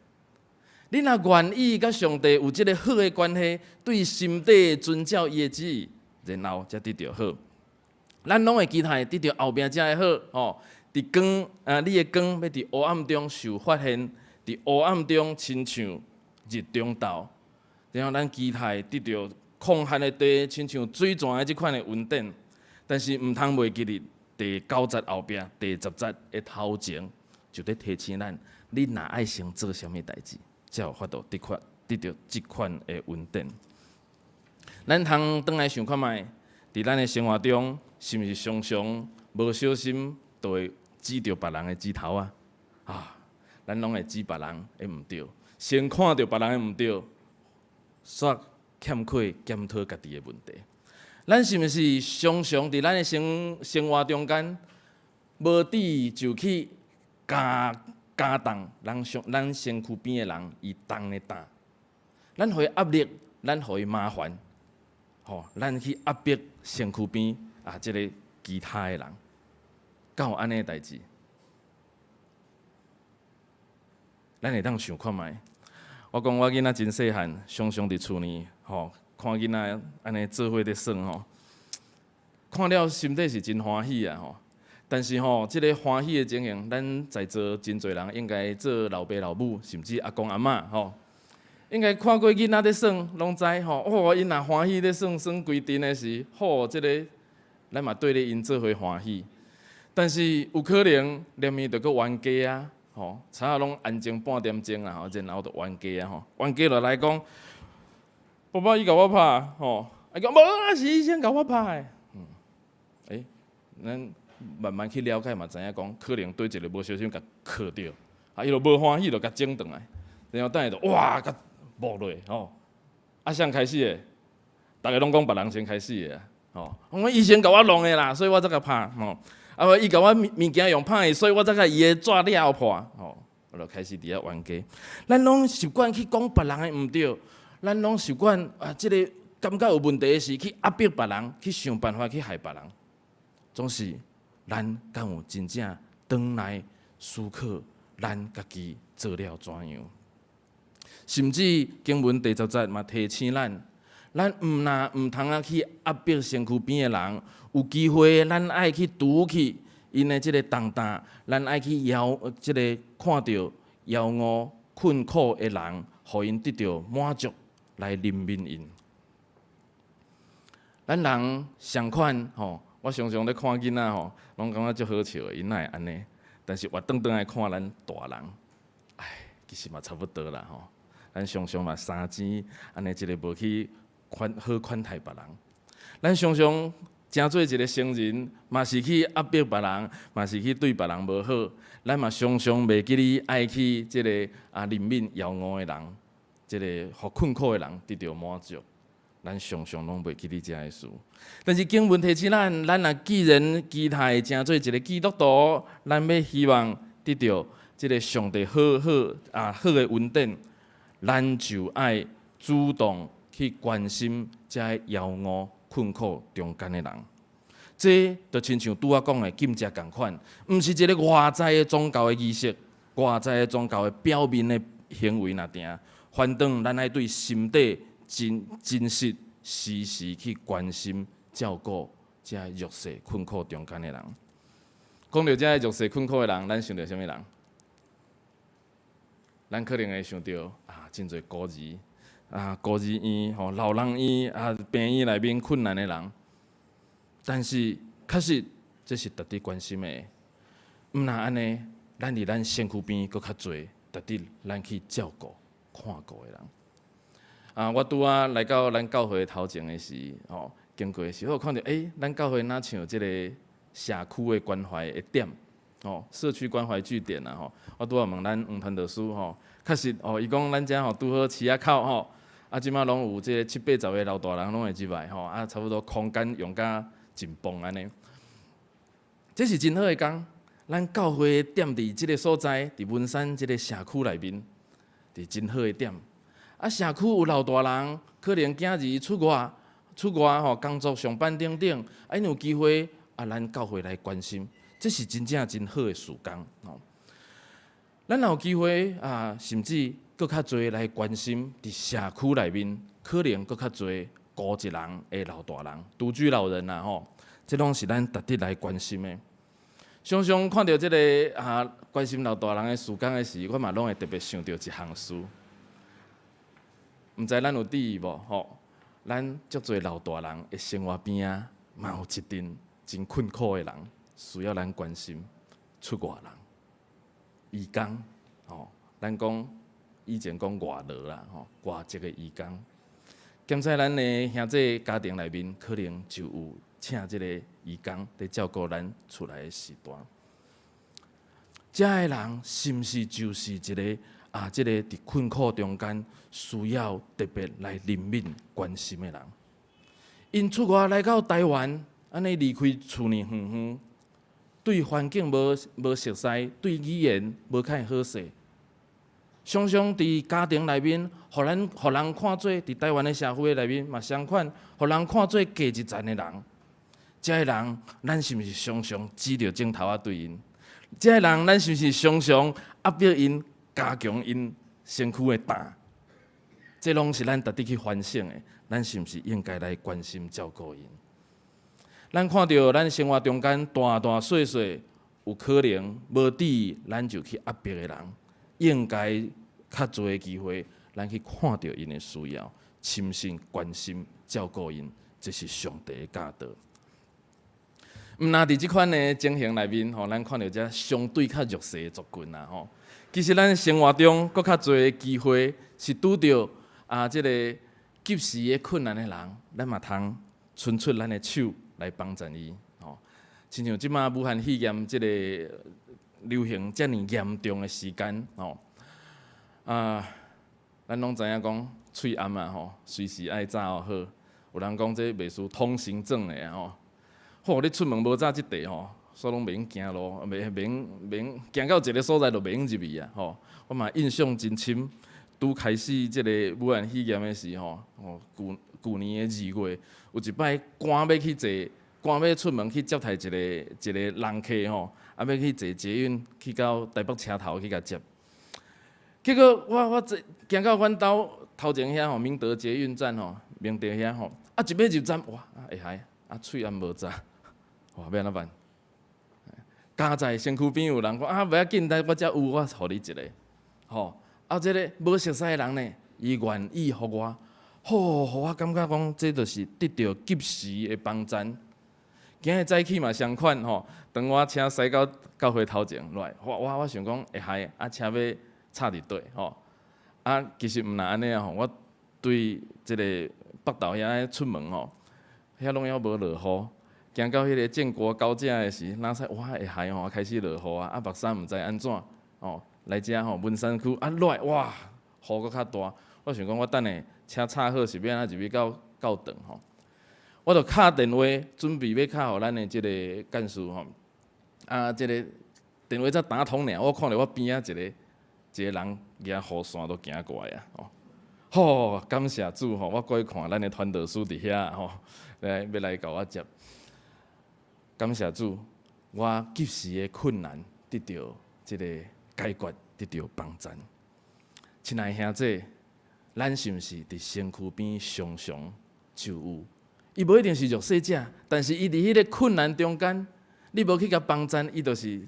你若愿意甲上帝有即个好的关系，对心底遵照伊的旨意，然后才得到好。咱拢会期待得到后壁才会好，吼。伫光你的光要伫黑暗中受发现，伫黑暗中亲像日中斗，然后咱期待得到抗旱的地，亲像水泉的即款的稳定。但是毋通袂记哩，第9节后壁，第10节的头前，就得提醒咱，你若爱先做啥物代志，才有法度得到即款的稳定。咱通倒来想看觅，伫咱的生活中，是毋是常常无小心，就会指着别人的指头啊？咱拢会指别人的毋对，先看到别人的毋对，煞欠缺检讨家己的问题。咱是毋是常常伫咱的生活中间，无底就去加重咱身躯边的人伊重的担？咱互伊压力，咱互伊麻烦，咱去压迫身躯边即个其他的人，敢有安尼的代志？咱会当想看觅。我讲我囡仔真细汉，常常伫厝呢，看囡仔安尼做伙咧耍看了心底是真欢喜啊但是即个欢喜的情形，咱在座真侪人应该做老爸老母，甚至阿公阿嬷应该看过囡仔咧耍，拢知因若欢喜咧耍规阵的时，即个咱嘛对咧因做伙欢喜。但是有可能连伊就搁冤家啊。差啊，拢安静半点钟啊，然后就冤家啊，冤家就来讲，爸爸伊甲我拍，伊讲无啊，是伊先甲我拍的。咱慢慢去了解嘛，知影讲可能对一个无小心甲磕着，伊就无欢喜，就甲整转来，然后等下就哇甲摸落谁开始的？大家拢讲别人先开始的我讲伊先甲我弄的啦，所以我才甲拍伊甲我物件用歹，所以我才甲伊的纸了破我就开始伫遐冤家。咱拢习惯去讲别人的毋对，咱拢习惯即个感觉有问题的事去压迫别人，去想办法去害别人。总是咱敢有真正转来思考，咱家己做了怎样？甚至经文第10节嘛提醒咱毋通去压迫身躯边的人。有机会，咱爱去拄起因的即个重担，咱爱去即个看到枵餓困苦的人，互因得到满足，来怜悯因。咱人相款我常常咧看囡仔拢感觉足好笑的，因哪会安尼？但是活转来看咱大人，其实嘛差不多啦咱常常嘛三钱安尼一个无去好款待别人，咱常常。诚做一个成人，嘛是去压迫别人，嘛是去对别人无好。咱嘛常常袂记哩爱去即个怜悯枵餓的人，即个互困苦的人得到满足。咱常常拢袂记哩遮个事。但是经文提醒咱若既然期待诚做一个基督徒，咱要希望得到即个上帝好的稳定，咱就爱主动去关心遮个枵餓。困苦中间的人，这就亲像拄仔讲的禁食共款，毋是一个外在的宗教的仪式，外在的宗教的表面的行为那定，反正咱爱对心底真实时时去关心照顾这弱势困苦中间的人。讲到这弱势困苦的人，咱想到啥物人？咱可能会想到真侪孤儿。孤儿院、老人院、病院内面困难的人，但是确实这是值得关心的。毋若安尼，咱伫咱身躯边搁较侪，值得咱去照顾、看顾的人。我拄仔来到咱教会头前的时，经过的时候看到，咱教会哪像即个社区的关怀的点，社区关怀据点我拄仔问咱黄传道师确实伊讲咱遮拄好市仔口即马拢有即个7、80个老大人拢会入来差不多空间用甲真棒安尼。这是真好的工，咱教会点伫即个所在，伫文山即个社区内面，伫真好的点。社区有老大人，可能囝儿出外工作上班等等，因有机会咱教会来关心，这是真正真好的事工咱有机会甚至搁较侪来关心伫社区内面，可能搁较侪孤一人的老大人、独居老人这拢是咱值得来关心的。常常看到即个关心老大人的事工的时，我嘛拢会特别想到一项诗。毋知咱有注意无？吼，咱足侪老大人的生活边啊，嘛有一群真困苦的人，需要咱关心。出外人，义工，吼，咱讲以前讲外劳啦，吼，外籍的义工。兼且咱的兄弟家庭内面，可能就有请即个义工来照顾咱厝内的时段。遮个人是毋是就是一个即个伫困苦中间需要特别来怜悯关心的人？因出外来到台湾，安尼离开厝呢远远，对环境无熟悉，对语言无较好势。常常伫家庭内面，互人看做伫台湾的社会内面嘛相款，互人看做低一层的人。遮个人，咱是毋是常常指着镜头对因？遮个人，咱是毋是常常压迫因、加强因身躯的担？这拢是咱值得去反省的。咱是毋是应该来关心照顾因？咱看到咱生活中间大大小小有可能无注意，咱就去压迫的人。应该较侪的机会，咱去看到因的需要，深深关心照顾因，这是上帝的教导。毋那伫即款的情形内面，咱看到遮相对较弱势的族群啦，其实咱生活中搁较侪的机会，是拄着即个急时的困难的人，咱嘛通伸出咱的手来帮助伊，亲像即马武汉肺炎即个流行遮尔严重的时间，咱拢知影讲喙暗随时爱早好。有人讲这袂输通行证的你出门无早即地所以拢袂用行路，袂行到一个所在就袂用入去啊我嘛印象真深，拄开始即个武汉肺炎的时去年的2月，有一摆赶要去坐，赶要出门去接待一个人客要去坐捷运去到台北车头去甲接，结果我行到阮兜头前遐明德捷运站明德遐一尾入站哇会害喙暗无早，哇要安怎办？加在身躯边有人讲袂要紧，我遮有我互你一个即个无熟悉的人呢，伊愿意互我，互我感觉讲这就是得到及时的帮衬。今日早起嘛相款当我车驶到教会头前来，我想讲会害车要插伫底其实毋若安尼我对即个北投遐出门遐拢还无落雨，行到迄个建国高架的时，哪使会害开始落雨目屎毋知安怎来遮文山区热哇，雨搁较大，我想讲我等下车插好是要安怎入去到长我就敲电话，准备要敲互咱的即个干事即个电话才打通尔，我看到我边仔一个人举雨伞都行过来感谢主我过去看咱的传道书伫遐要来甲我接，感谢主，我及时的困难得到即个解决，得到帮助。亲爱兄弟，咱是毋是伫身躯边常常就有？伊无一定是弱势者，但是伊伫迄个困难中间，你无去甲帮衬，伊就是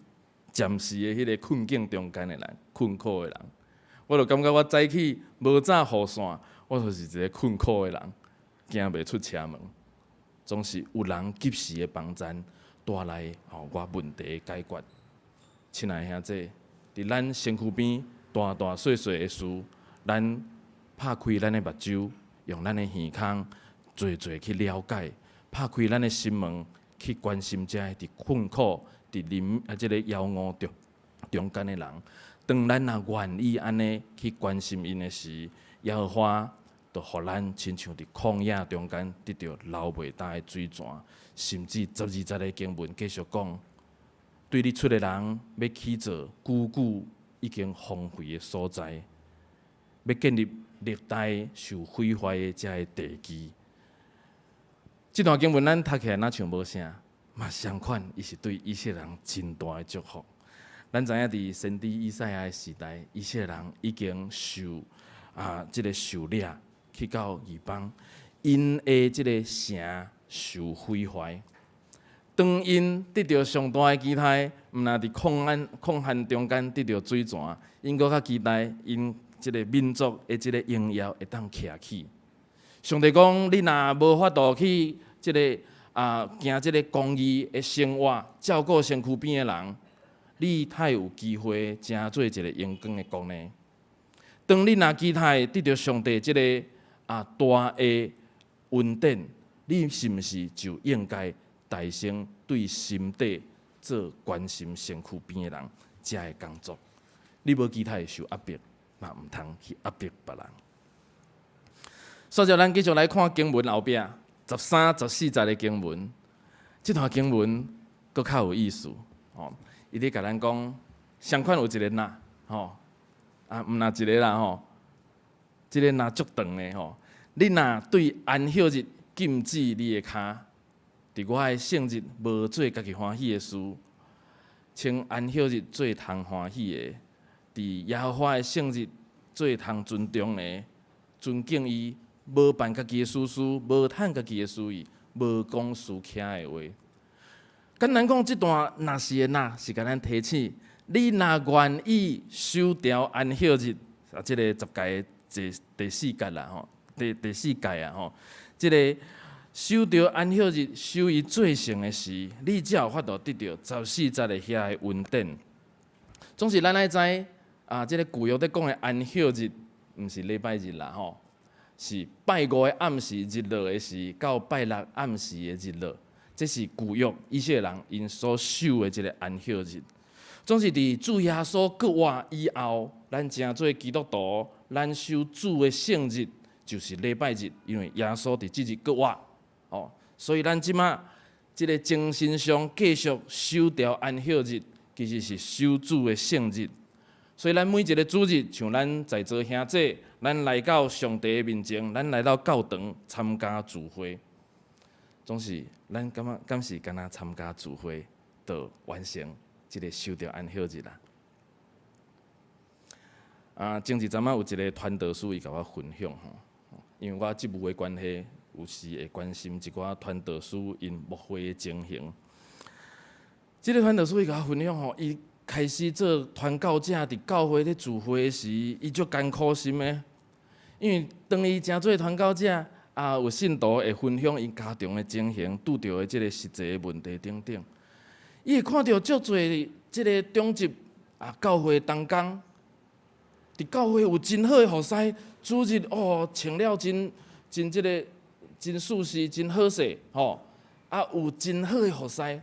暂时的迄个困境中间的人，困苦的人。我就感觉我早起无早雨伞，我就是一个困苦的人，行袂出车门。总是有人及时的帮衬，带来我问题的解决。亲爱兄弟，伫咱身躯边大大小小的事，咱拍开咱的目睭，用咱的耳孔。多去了解，拍开咱的心门，去关心遮伫困苦、伫即个夭饿中间的人。当咱若愿意安尼去关心因的时，耶和华就互咱亲像伫旷野中间得到流袂干的水泉，甚至12节的经文继续讲，对你出的人要起造久已经荒废的所在，要建立历代受毁坏的遮个地基。这段经文咱读起来哪像无啥，嘛相款，伊是对以色列人真大的祝福。咱知影伫先知以赛亚的时代，以色列人已经受即个受掠去到异邦，因的即个城受毁坏。当因得到上大的期待，毋若伫抗旱中间得到水泉，因搁较期待因即个民族的即个荣耀会当徛起。上帝讲：你若无法度去即个行即个公义的生活，照顾身躯边的人，你太有机会成做一个阳光的光呢。当你若期待得到上帝即个大的恩典，你是毋是就应该大声对心底做关心身躯边的人才会工作？你无期待受压迫，嘛毋通去压迫别人。所以咱继续来看经文后壁13、14节的经文，这段经文搁较有意思哦。伊咧甲咱讲，相款有一个呐，吼毋若一个啦吼，即个呐足长的吼。你若对安息日禁止你的骹，伫我的圣日无做家己欢喜的事，称安息日做通欢喜的，伫耶和华的圣日做通尊重的，尊敬伊，无办家己的私事，无趁家己的私意，无讲私徛的话。简单讲，即段若是的若是甲咱提醒，你若愿意守条安息日，即个10届的第4届啦吼，第4届啊吼，即个守着安息日，守伊最成的时，你才有法度得到14节的遐个恩典。总是咱爱知即个旧约咧讲的安息日，毋是礼拜日啦吼，是拜5的暗时日落的时，到拜6暗时的日落。这是旧约以色列人因所守的一个安息日，总是伫主耶稣搁活以后，咱正做基督徒，咱守主的圣日就是礼拜日，因为耶稣伫即日搁活哦，所以咱即马即个精神上继续守条安息日，其实是守主的圣日。所以咱每一个主日，像咱在座兄弟，咱来到上帝的面前，咱来到教堂参加聚会。总是咱敢是敢若参加聚会，就完成即个守着安息日啦。前一阵有一个传道书伊甲我分享吼，因为我职务的关系，有时会关心一寡传道书因牧会的情形。即个传道书伊甲我分享吼，伊开始做传教者伫教会咧聚会的时，伊足艰苦心的，因为当伊正做传教者。有信徒会分享因家庭的情形，拄着的即个实际的问题等等。伊会看到足侪即个中级教会同工，伫教会有真好的服侍，主日穿了真即个真舒适、真好势吼，有真好的服侍，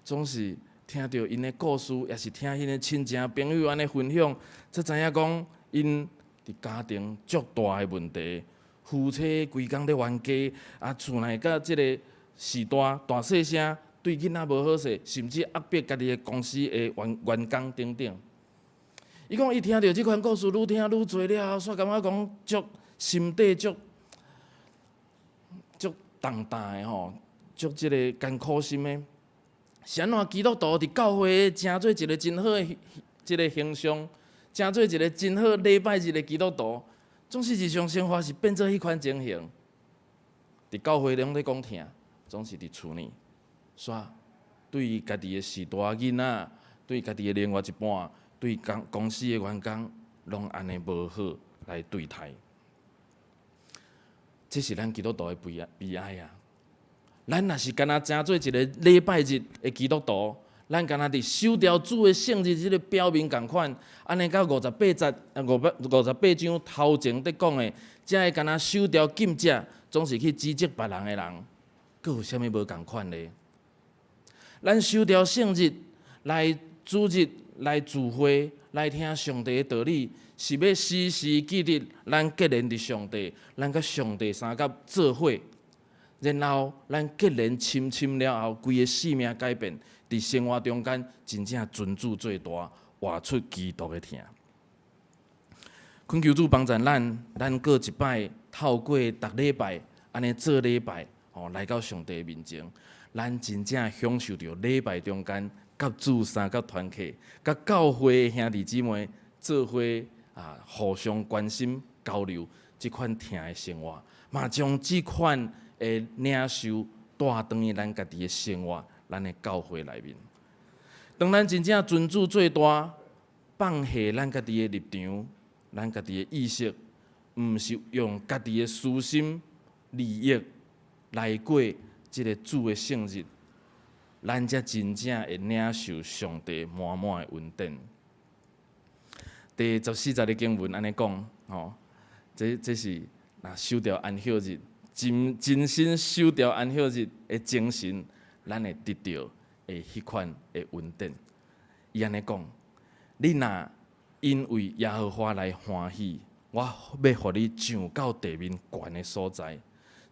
总是听到因的故事，也是听因的亲情朋友安尼分享，才知影讲因伫家庭足大的问题。夫妻规工咧冤家，厝内甲即个时大细声，对囡仔无好势，甚至压迫家己的公司的员工等等。伊讲伊听到即款故事，愈听愈多了，煞感觉讲足心底足重担的吼，足即个艰苦心的。是安怎基督徒伫教会成做一个真好的即个形象，成做一个真好礼拜日的基督徒。总是日常生活是变做迄款情形，伫教会拢咧讲听，总是伫厝呢，煞对家己的时大囡仔，对家己的另外一半，对公司的员工，拢安尼无好来对待。这是咱基督徒的悲哀啊！咱若是干那正做一个礼拜日的基督徒。咱敢若伫守条主的圣日，即个表明共款，安尼到58章头前伫讲的，才会敢若守条禁者，总是去指责别人的人，佫有啥物无共款咧？咱守条圣日，来主日来聚会，来听上帝的道理，是要时时记得咱结连伫上帝，咱甲上帝三甲做伙，然后咱结连深了后，规个生命改变。伫生活中间，真正尊主最大，活出基督的听。恳求主帮助咱过一摆，透过逐礼拜安尼做礼拜，来到上帝面前，咱真正享受着礼拜中间，甲主三甲团契，甲教会兄弟姊妹做伙互相关心交流，即款听的生活，嘛将即款的领受带转去咱家己的生活、咱的教会内面。当咱真正尊主做大，放下咱家己的立场、咱家己的意识，毋是用家己的私心、利益来过即个主的圣日，咱才真正会领受上帝满满的恩典。第14节的经文安尼讲，这是守调安息日，真心守调安息日的精神，咱会得到的迄款的恩典。伊安尼讲，你若因为耶和华来欢喜，我要互你上到地面悬的所在，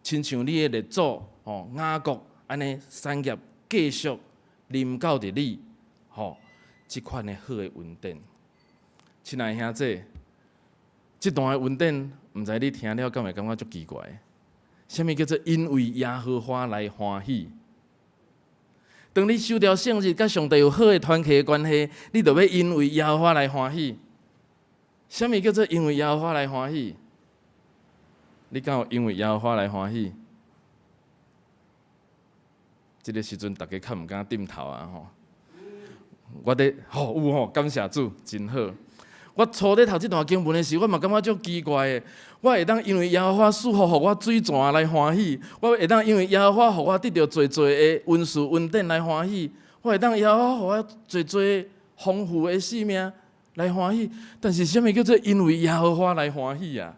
亲像你的列祖雅各安尼产业继续临到伫你，即款的好的恩典。亲爱的兄弟，即段的恩典，毋知你听了敢会感觉足奇怪？啥物叫做因为耶和华来欢喜？当你守条圣日，甲上帝有好的团契的关系，你就要因为耶和华来欢喜。啥物叫做因为耶和华来欢喜？你敢有因为耶和华来欢喜？即个时阵，大家较毋敢点头啊我伫有感谢主，真好。我初咧读即段经文的时候，我嘛感觉足奇怪的。我会当因为耶和华赐福，互我水泉来欢喜；我会当因为耶和华，互我得到最多的恩赐恩典来欢喜；我会当耶和华，互我最多丰富的生命来欢喜。但是，啥物叫做因为耶和华来欢喜啊？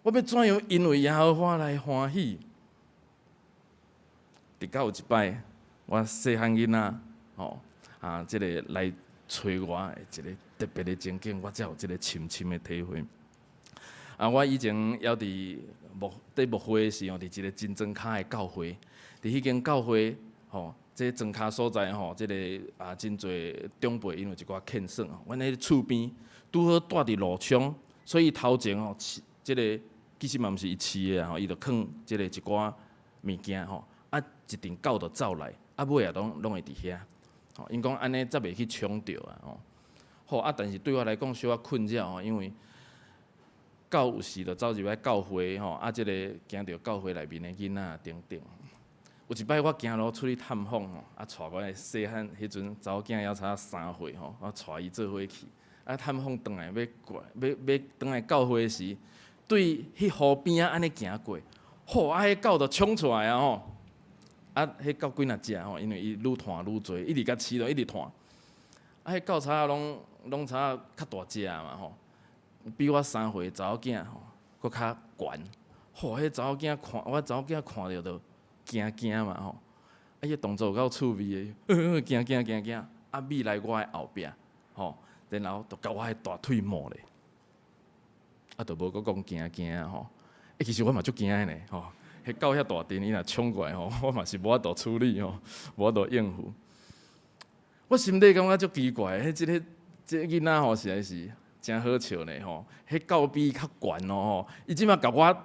我要怎样因为耶和华来欢喜？直到有一摆，我细汉囡仔，即个来找我的一个特别的情景，我才有即个深深的体会。我以前还伫木会的时候，伫一个真庄卡的教会，伫迄间教会，这庄卡所在即个真侪长辈因为一寡欠损，阮迄厝边拄好住伫路冲，所以头前即个其实嘛毋是伊饲的伊就囥即个一寡物件一阵狗就走来，尾也拢会伫遐。因讲安尼则袂去冲着但是对我来讲小可困扰因为狗有时就走入来教会即个惊着教会内面的囡仔等等。有一摆我行路出去探访带我的细汉迄阵查某囝还差3岁我带伊做伙去探访转来要转来教会时，对迄河边安尼行过，迄狗就冲出来迄狗几若只因为伊愈拖愈多，一直甲饲落一直拖。迄狗差拢差较大只嘛比我3岁查某囝佫较悬。迄查某囝看我查某囝看着就惊嘛迄动作有够趣味的，惊，咪来我的后壁然后就甲我的大腿摸咧，就无佫讲惊其实我嘛足惊的呢迄狗遐大阵，伊若冲过来我嘛是无法度处理无法度应付。我心底感觉足奇怪，即个囡仔实在是真好笑呢迄狗比伊较悬伊即马甲我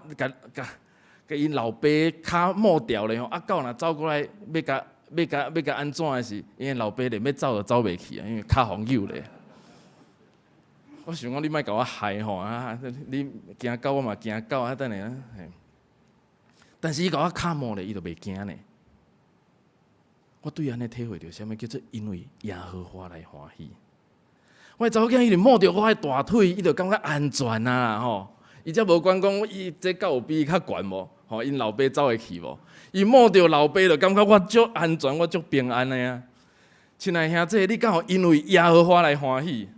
甲因老爸骹摸掉咧狗若走过来要安怎的时，因为老爸连要走都走袂去因为骹红扭咧。我想讲你莫甲我害你惊狗我嘛惊狗等下但是伊甲我骹摸咧，伊就袂惊呢。我对安尼体会到，啥物叫做因为耶和华来欢喜。我查某囝伊就摸着我的大腿，伊就感觉安全啊伊才无管讲伊这狗有比伊较悬无因老爸走会去无？伊摸着老爸就感觉我足安全，我足平安的啊！亲爱兄弟，你敢有因为耶和华来欢喜？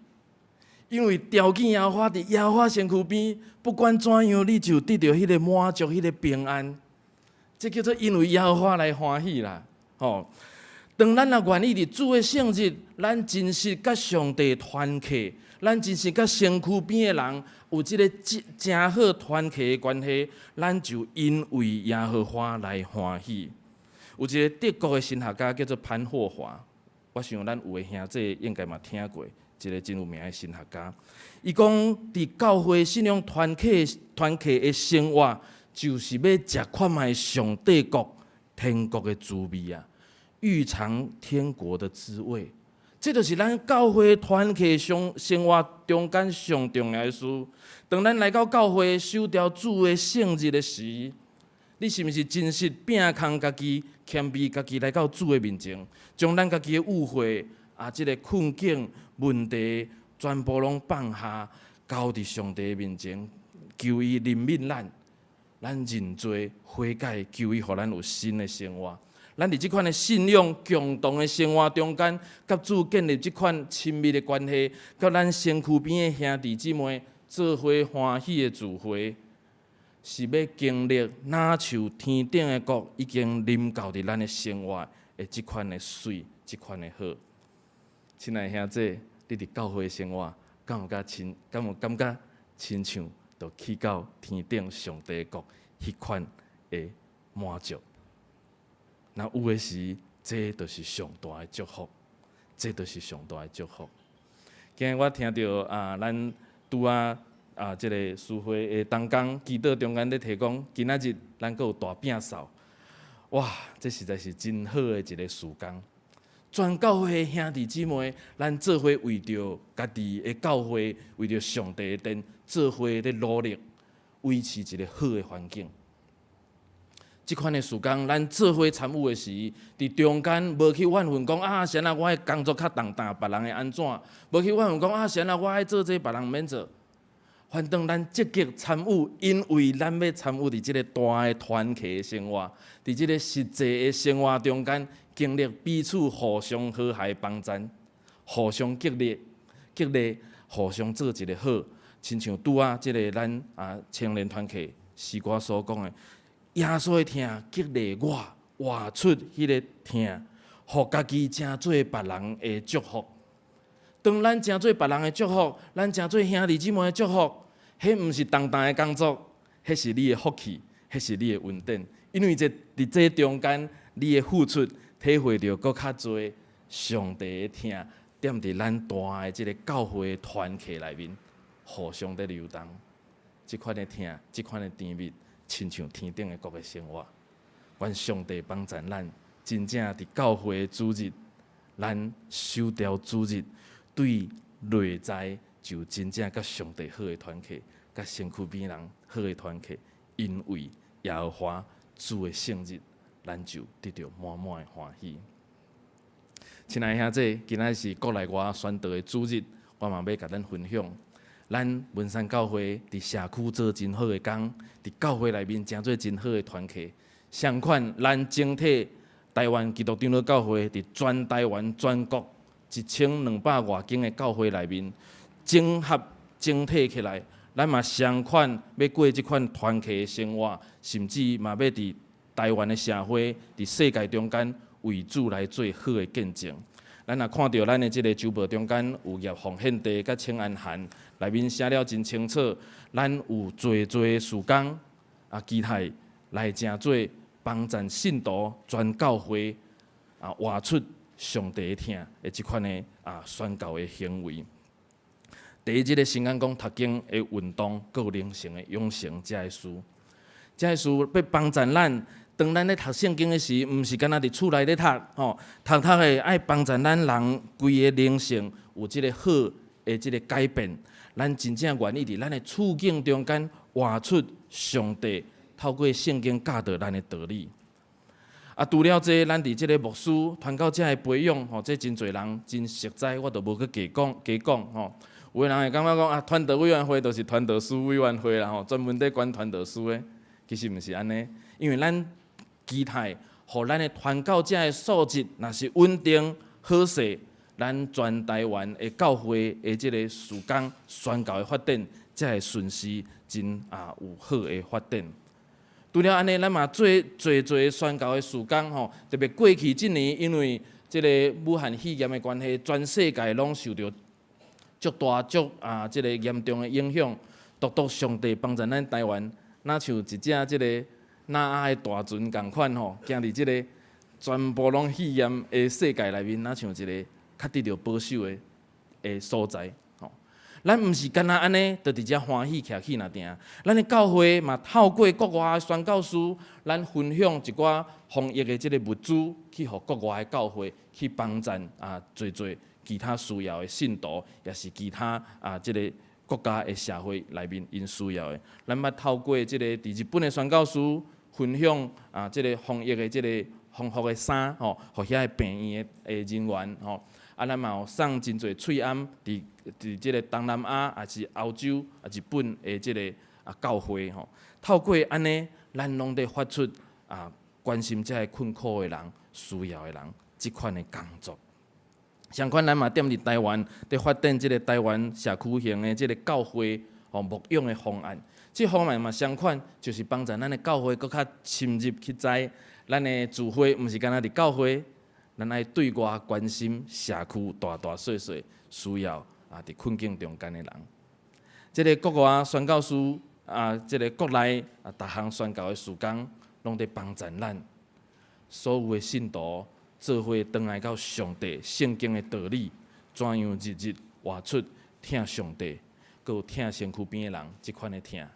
因为条件耶和华伫耶和华身躯边，不管怎样，你就得到迄个满足，迄个平安。这叫做因为耶和华来欢喜啦，当咱若愿意伫主的圣日，咱真实甲上帝团契，咱真实甲身躯边的人有即个真好团契的关系，咱就因为耶和华来欢喜。有一个德国的神学家叫做潘霍华，我想咱有的兄弟应该嘛听过，一个真有名的神学家。伊讲伫教会信仰团契的生活。就是要食看卖上帝国、天国的滋味啊，欲尝天国的滋味。这就是咱教会团契生活中间上重要的事。当咱来到教会守条主的圣日的时，你是毋是真实摒空家己，谦卑家己来到主的面前，将咱家己的误会即个困境、问题，全部拢放下，交伫上帝的面前，求伊怜悯咱，咱认罪悔改，求伊互咱有新的生活。咱伫即款的信仰共同的生活中间，甲主建立即款亲密的关系，甲咱身躯边的兄弟姊妹做伙欢喜的聚会，是要经历哪像天顶的国已经临到伫咱的生活的即款的水，即款的好。亲爱的兄弟，你伫教会的生活，敢有感觉亲像就去到天顶上帝的国迄款的满足？若有的时，这就是上大的祝福，这就是上大的祝福。今日我听到咱拄即个书会的同工祈祷中间咧提讲，今仔日咱阁有大摒扫，哇！这实在是真好的一个事工。全教会的兄弟姊妹，咱做伙为着家己的教会，为着上帝的殿，做伙咧努力，维持一个好的环境。即款的事工，咱做伙参与的时，伫中间无去怨恨讲谁啊，我的工作较重担，别人会安怎？无去怨恨讲谁啊，我爱做这别人毋免做。反正咱积极参与，因为咱要参与伫即个大的团契的生活，伫即个实际的生活中间，经历彼此互相和谐帮衬，互相激励，互相做一个好。亲像拄即个咱青年团契诗歌所讲的。耶稣的疼激励我活出迄个疼，互家己成做别人的祝福。当咱成做别人的祝福，咱成做兄弟姊妹的祝福，迄毋是重担的工作，迄是你的福气，迄是你的恩典。因为伫这中间，你的付出体会到搁较侪上帝的疼，踮伫咱大的即个教会的团契内面，互相在流动。即款的疼，即款的甜蜜。亲像天顶的国的生活，愿上帝帮助咱，真正伫教会的主日，咱守调主日，对内在就真正甲上帝好的团契，甲身躯边人好的团契，因为耶和华主的圣日，咱就得到满满的欢喜。亲爱的兄弟，今仔是国内外宣道的主日，我嘛要甲咱分享。咱文山教会伫社区做真好的工，伫教会内面成做真好的团契。相款，咱整体台湾基督长老教会伫全台湾全国1200外间的教会内面，整合整体起来，咱嘛相款要过即款团契的生活，甚至嘛要伫台湾的社会、伫世界中间为主来做好的见证。咱若看到咱的即个周报中间有叶奉献地甲清安函，内面写了真清楚，咱有侪事工期待来正做帮助信徒全教会活出上帝的疼的即款的宣告的行为。第一，即个新眼讲读经的运动，各有灵性的养成遮个事，遮个事要帮助咱。当咱咧读圣经的时，毋是干那伫厝内咧读，读的爱帮助咱人规个灵性有即个好的即个改变。咱真正愿意伫咱的处境中间活出上帝透过圣经教导咱的道理。除了这，咱伫即个牧师传到遮的培养，这真侪人真实在，我就无去加讲。有的人会感觉讲传道委员会就是传道书委员会啦，专门在管传道书的，其实毋是安尼，因为咱期待，互咱的传教者的素质若是稳定好势，咱全台湾的教会的即个事工宣教的发展，才会顺势真有好的发展。除了安尼，咱嘛做宣教的事工特别过去一年，因为即个武汉肺炎的关系，全世界拢受到足大即个严重的影响。独上帝帮助咱台湾，若像一只即个那的大船共款行伫即个全部拢肺炎的世界内面，若像一个较得到保守的所在。咱毋是干那安尼，就伫遮欢喜徛起若定。咱的教会嘛，透过国外的宣教师，咱分享一寡防疫的即个物资，去互国外的教会去帮衬侪其他需要的信徒，也是其他即个国家的社会内面因需要的。咱捌透过即个伫日本的宣教师分享即个防疫的即个防护的衫吼，互遐个病院的人员吼。咱嘛有送真侪喙罨伫即个东南亚，也是欧洲、日本的即个教会吼。透过安尼，咱拢伫发出关心遮个困苦的人、需要的人即款的工作。相款咱嘛踮伫台湾，伫发展即个台湾社区型的即个教会牧养的方案。即方案嘛相款，就是帮助咱的教会搁较深入去知，咱的聚会毋是干那伫教会。咱爱对外关心社区大大小小需要伫困境中间的人。即个国外宣教师即个国内逐项宣教的事工，拢伫帮助咱所有的信徒做伙倒来到上帝圣经的道理，怎样日日活出听上帝，佮有听身躯边的人即款的听。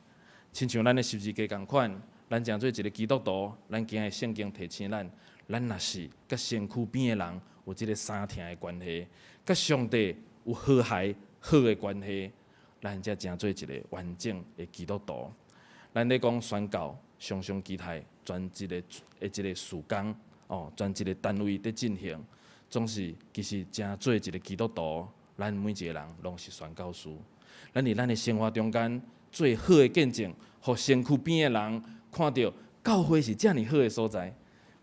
亲像咱的十字架共款，咱诚做一个基督徒，咱今日圣经提醒咱。咱若是甲身躯边的人有即个相听的关系，甲上帝有和谐好的关系，咱才诚做一个完整的基督徒。咱咧讲宣教，常常期待全一个事工全一个单位伫进行，总是其实诚做一个基督徒，咱每一个人拢是宣教师。咱伫咱的生活中间做好的见证，互身躯边的人看到教会是遮尔好的所在。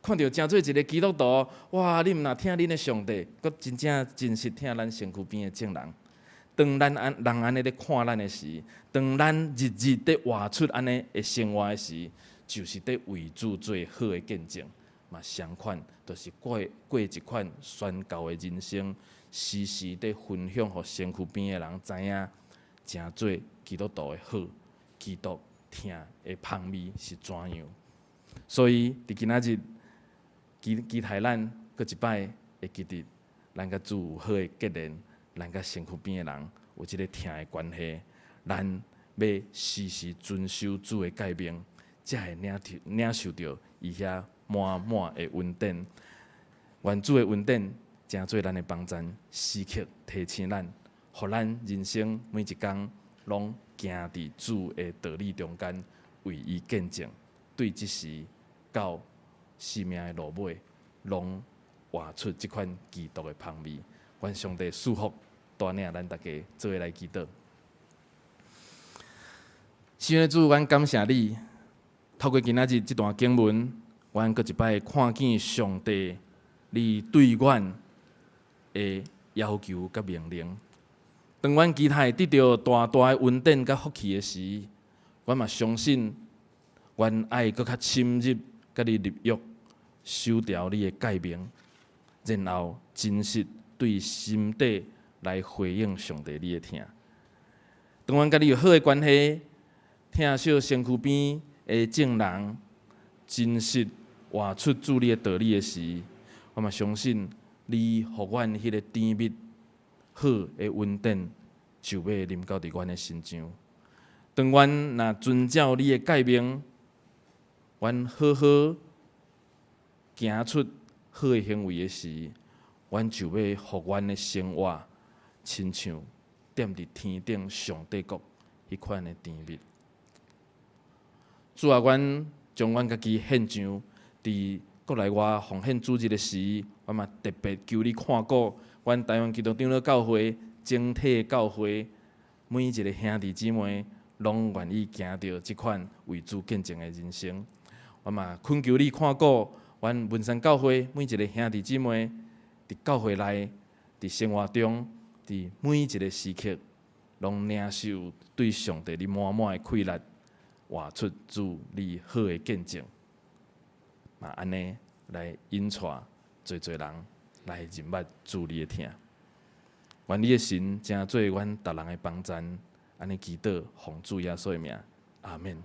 看到诚做一个基督徒，哇！你毋若听恁的上帝，佮真正真实听咱身躯边的证人。当咱人安尼咧看咱的时，当咱日日咧活出安尼的生活的时，就是咧为主做好的见证。嘛，相款就是过一款宣教的人生，时时咧分享，互身躯边的人知影，诚做基督徒的好，基督听的香味是怎样。所以伫今仔日。期待咱搁一摆会记得，咱甲主有好的结连，咱甲身躯边的人有即个听的关系，咱要时时遵守主的诫命，才会领受到伊遐满满的恩典。愿主的恩典诚做咱的帮助，时刻提醒咱，互咱人生每一天拢行伫主的道理中间，为伊见证，对即时到。生命的路尾，拢活出即款基督的香味。愿上帝祝福带领咱大家做伙来祈祷。亲爱的主，阮感谢你，透过今仔日这段经文，阮搁一摆看见上帝你对阮的要求甲命令。当阮期待得到大大的恩典甲福气的时，阮嘛相信，阮爱搁较深入甲你立约。守条你的诫命，然后真实对心底来回应上帝你的听。当阮甲你有好的关系，听小身躯边的证人，真实活出主你的道理的时，我嘛相信你互阮迄个甜蜜好的恩典，就要临到伫阮的身上。当阮若遵照你的诫命，阮好好。行出好的行为的时，阮就要互阮的生活，亲像踮伫天顶上帝国迄款的甜蜜。主啊，阮将阮家己献上，伫国内外奉献主日的时，阮嘛特别求你看顾阮台湾基督长老教会整体的教会，每一个兄弟姊妹拢愿意行到即款为主见证的人生。阮嘛恳求你看顾。阮文山教会每一个兄弟姊妹，伫教会内，伫生活中，伫每一个时刻，拢领受对上帝你满满的快乐，活出主你好的见证。嘛，安尼来引带侪人来认捌主你的听。愿你的神诚做阮逐人的帮助，安尼祈祷奉主耶稣的名，阿免。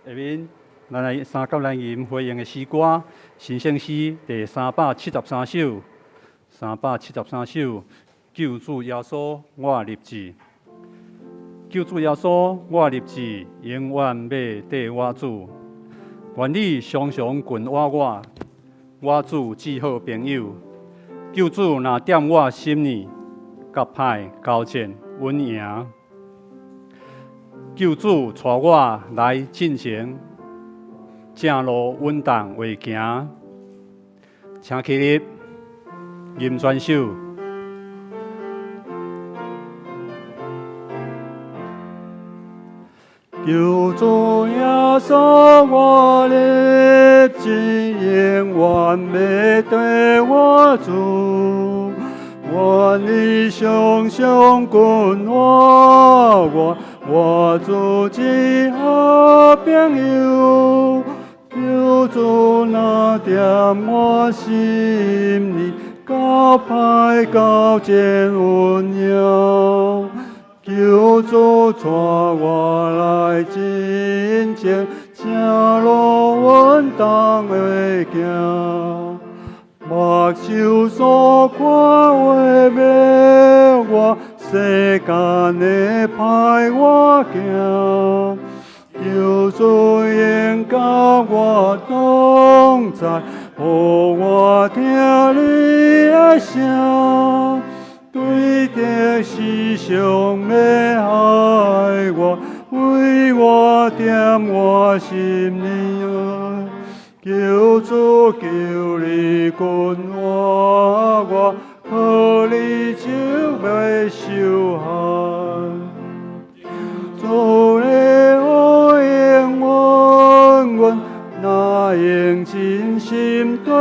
下面，咱来三甲咱吟回应的诗歌，新圣诗第373首， 373首，救主耶稣我立志，救主耶稣我立志，永远要跟我主。愿你常常跟我主至好朋友。救主若踮我心里，甲歹交战稳赢。救主带我来进前，正路稳当为行。请起立，吟全首。救主耶稣我立志，永远要对我主。愿你常常跟我主至好朋友。救主若踮我心里，交歹交战稳赢。救主带我来进前，正路稳当会行。目睭所看话要我，世间的歹我行。救主应甲我同在，予我听你的声。对的是上要爱我，为我踮我心里。救主求你跟我，可你就袂受害。主的好永远，那用真心对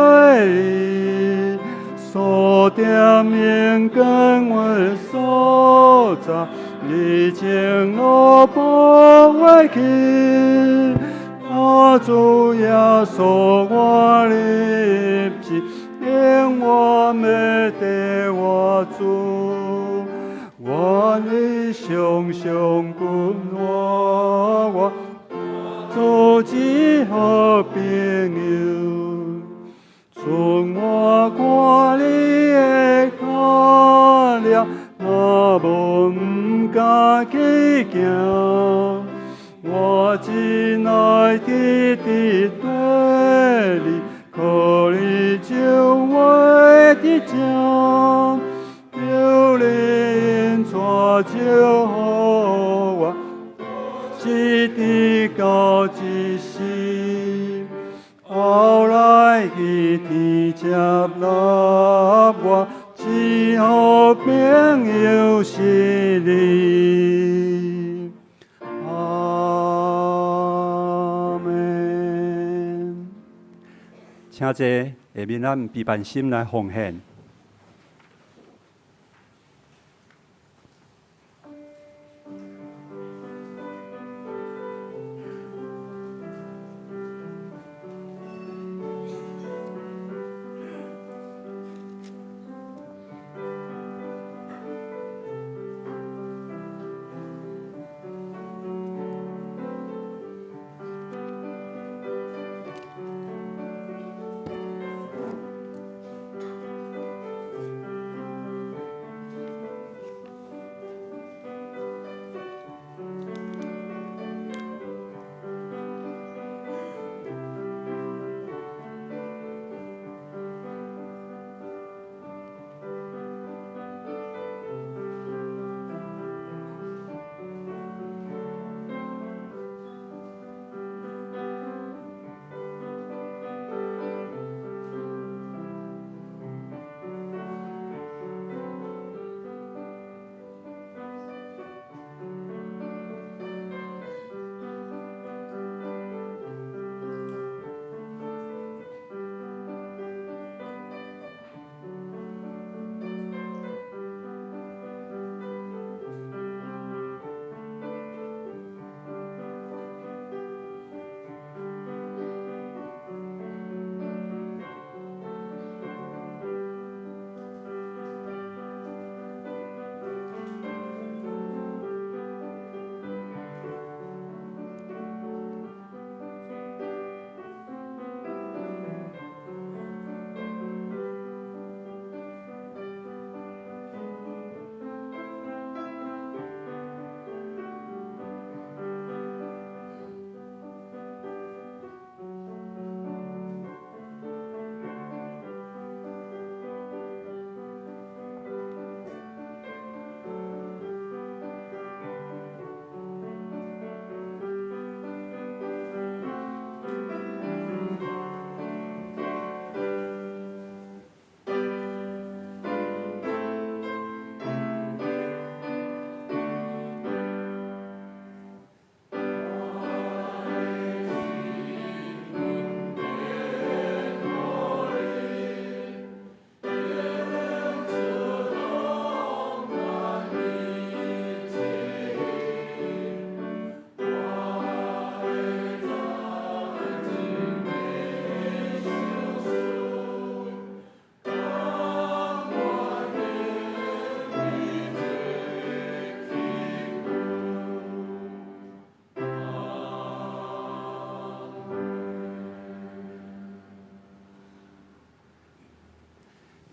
你。所点明光的所在，你情路不会去。主耶稣我立志，永远要跟我主。愿你常常跟我做一好朋友。存我看你的脚了，若无不敢去行。我真爱直直对你，可你就会得奖。有你因带就好我，一直到一世。后来去天接纳我，只好朋友是你。阿门。请坐，下面咱备办心来奉献。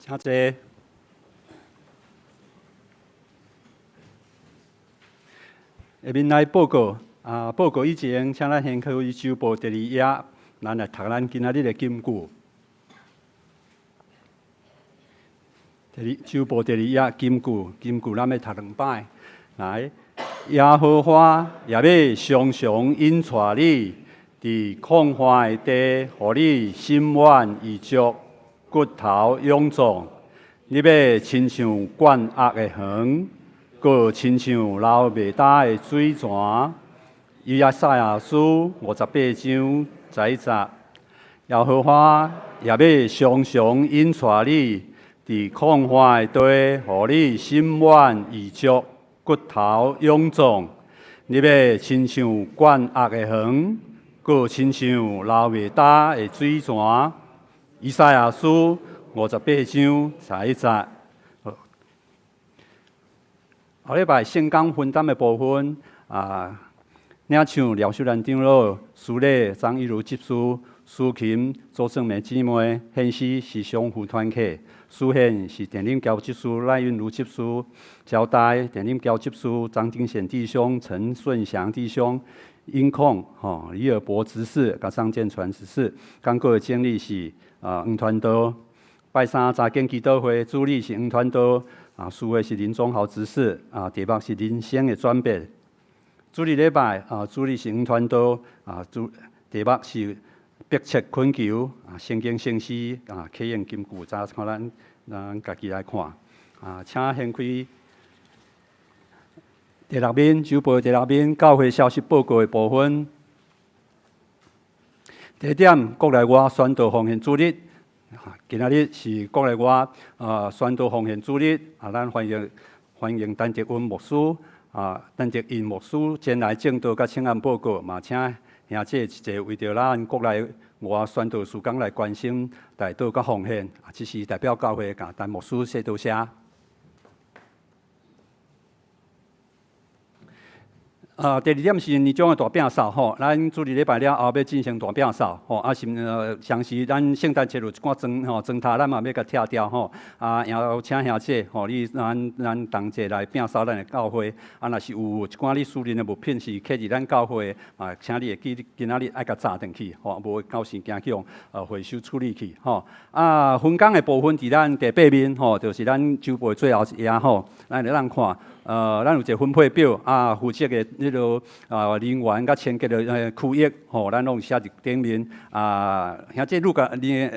请坐。下面来报告报告以前，请咱先开周报第2页，咱来读咱今仔日的金句。周报第2页金句咱要读2摆。来，耶和华也要常常引带你，伫旷荒的地，互你心软意足，骨头勇壮。你要亲像灌压的河，搁亲像流袂干的水泉。以赛亚书58章11节，耶和华也要常常引带你，伫旷荒的地，互你心软意足，骨头勇壮。你要亲像灌压的河，搁亲像流袂干的水泉。以赛亚书58章11节。后礼拜圣讲分担的部分领唱廖秀兰长老、苏礼张一如执事、苏琴、周正美姊妹、献诗是相互团契、苏献是电影交执事赖韵如执事、交代电影交执事张丁显弟兄、陈顺祥弟兄、音控李尔伯执事、甲张建传执事。刚过的经历是黄传道。拜三查经祈祷会主理是黄传道。书会是林宗豪执事，题目是人生的转变。主日礼拜主理是黄传道，题目是迫切恳求，圣经圣诗启用金句，早看咱家己来看。请先开第6面，周报第6面教会消息报告的部分。第1点，国内外宣道奉献主日。今仔日是国内外宣道奉献主日，咱欢迎陈德温牧师陈德印牧师前来正道甲请安报告，嘛请兄姐一齐为着咱国内外宣道事工来关心代祷甲奉献，这是代表教会甲陈牧师说多谢。第2点是年终的大饼扫吼，咱主日礼拜了后要进行大饼扫吼，是详细咱圣诞节有一寡砖塔，咱嘛要甲拆掉吼，然后请兄姐吼，你咱同齐来饼扫咱的教会，若是有一寡你私人的物品是刻伫咱教会的，请你会记今仔日爱甲炸转去吼，无到时惊去用回收处理去吼。分工的部分伫咱第8面吼，就是咱周报最后一页吼，咱来看。咱有一个分配表负责的人员甲签结的区域吼，咱拢写伫顶面兄弟如果你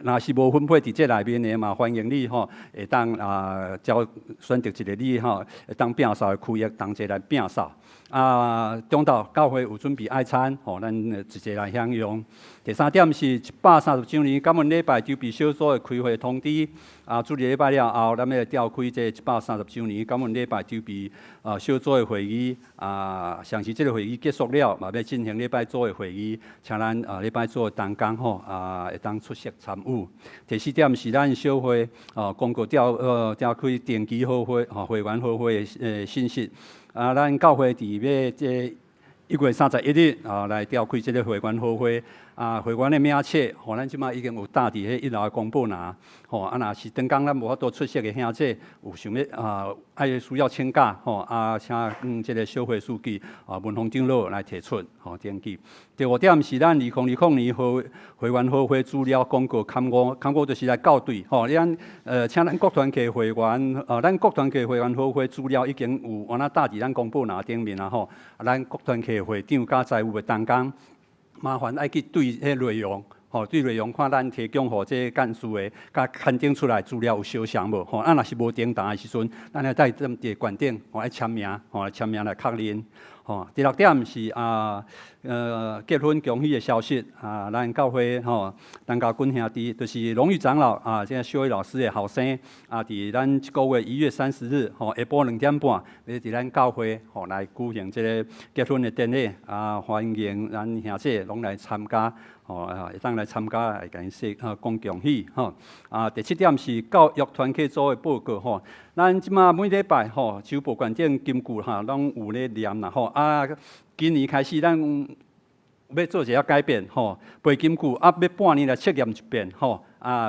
若是无分配伫这内面的嘛，欢迎你吼，会当选择一个你吼，会当饼扫的区域，同齐来饼扫。中昼教会有准备爱餐吼，咱直接来享用。第3点是130周年感恩礼拜筹备小组的开会通知。主日礼拜了后，咱要召开这130周年感恩礼拜筹备小组的会议。详细这个会议结束了，嘛要进行礼拜组的会议，请咱礼拜组的同工吼会当出席参与。第4点是咱小会公告召开定期好会会员好会的信息。咱教会伫要这1月31日来召开这个会员好会。会员的名册，咱即马已经有搭伫迄1楼的公布栏，若是当天咱无法度出席的兄弟，有想要需要请假，请这个小会书记文宏长老来提出登记。第5点是咱2020年会员好会资料广告刊物就是来校对，请咱各团契会员，咱各团契会员好会资料已经有搭伫咱公布栏顶面吼，咱各团契会长甲财务的同工。麻烦爱去对迄内容，对内容看咱提供互这干事的，甲刊登出来资料有相像无？若是无登档的时阵，咱要在伫馆顶爱签名，签名来确认。第6点是结婚恭喜的消息咱教会陈家军兄弟就是荣誉长老这个小伟老师的后生伫咱这个月1月30日下晡2点半，要伫咱教会来举行这个结婚的典礼欢迎咱兄弟拢来参加。会当来参加来甲因说讲恭喜第7点是教育团契组的报告咱即马每礼拜周报观点金句拢有咧念啦今年开始咱有要做一下改变吼，背金句要半年来测验一遍吼。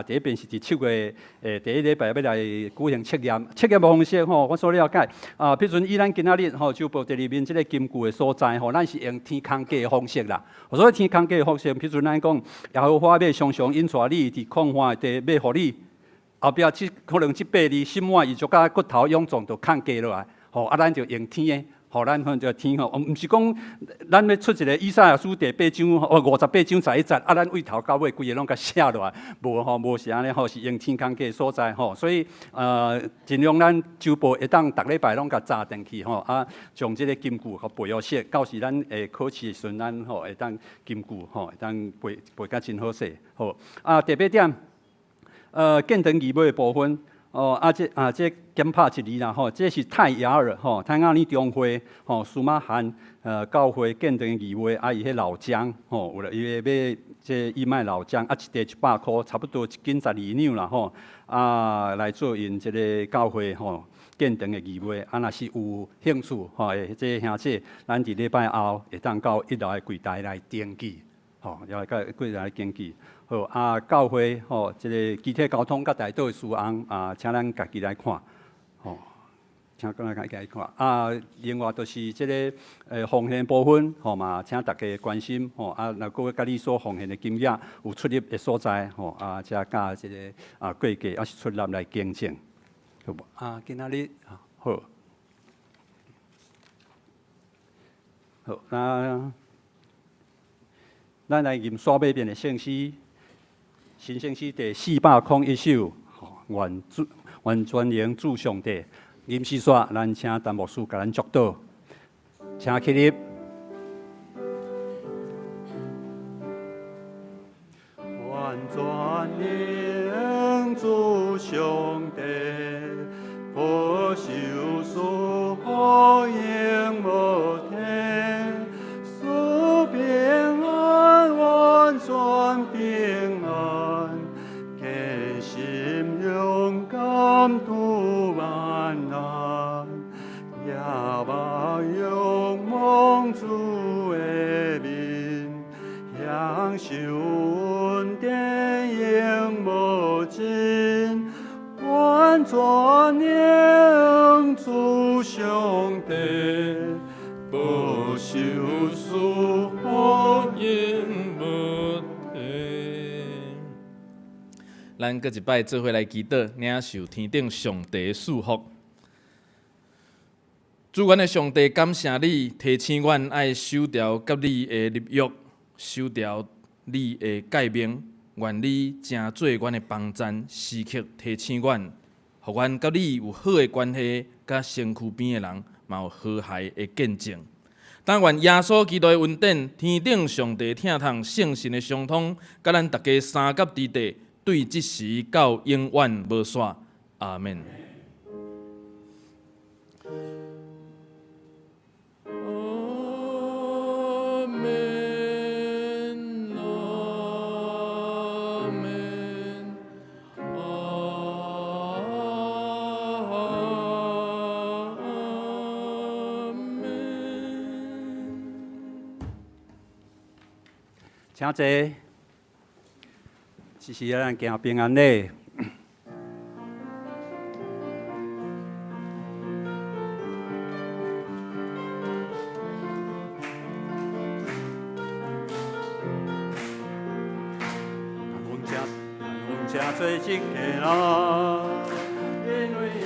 第一遍是伫7月第一礼拜要来举行测验，测验方式吼，我所了解譬如以咱今仔日吼，就报第二面即个金句的所在吼，咱是用天空计的方式啦。所以天空计的方式，譬如咱讲，耶和华要常常引带你伫旷野地，要互你后壁可能8字心满意足甲骨头臃肿，就空计落来吼，咱就用天的。咱看着天吼，毋是讲咱要出一个以赛亚书第8章58章11节，咱为头到尾规个拢甲写落来，无是安尼吼，是用天空计所在吼，所以尽量咱周报会当逐礼拜拢甲炸登去吼，将即个金句互背好势，到时咱考试时阵咱会当金句会当背甲真好势吼。第8点，见长义尾的部分。这减拍一字啦吼，这是泰雅尔吼，泰雅尼中会吼，苏马罕教会见长义尾，伊迄老姜吼，有了伊要这义卖老姜，一地100块，差不多1斤12两啦吼，来做因这个教会吼见长的义尾，若是有兴趣吼，这兄弟，咱伫礼拜后会当到1楼的柜台来登记，吼，要来柜台来登记。好教会吼，即个集体交通甲大道的事项请咱家己来看，吼，请咱家己来看。另外就是即个奉献部分，吼嘛，请大家关心，吼若个甲你所奉献的金额有出入的所在，吼加即个过价是出入来见证，好无？今仔日好，好咱来吟刷尾边的圣诗。新圣诗第401首，愿尊荣主上帝。吟诗刷，咱请陈牧师甲咱祝祷，请起立。愿尊荣主上帝，保守所应无天，所平安完全平安。心勇敢度万难，也望仰望主的面，享受恩典永无尽，愿尊荣主上帝，保守所应无咱搁一摆做伙来祈祷，领受天顶上帝的祝福。主愿的上帝，感谢你提醒阮爱守条甲你的立约，守条你的诫命。愿你正做阮的帮赞，时刻提醒阮，互阮甲你有好的关系，甲身躯边的人嘛有和谐的见证。但愿耶稣基督的恩典、天顶上帝疼痛圣神的相通，甲咱大家三甲之地。对即时到永远无煞，阿门。请坐。只是咱行平安礼。阮正做一个人，因为耶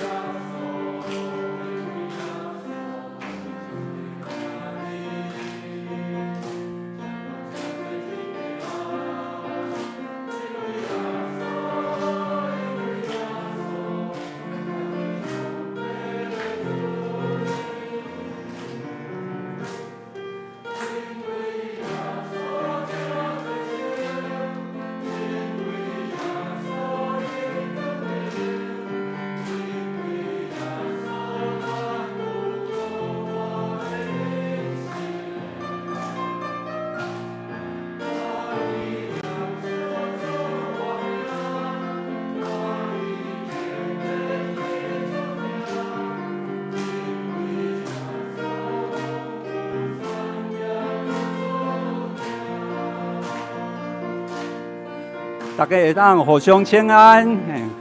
大家会当互相请安。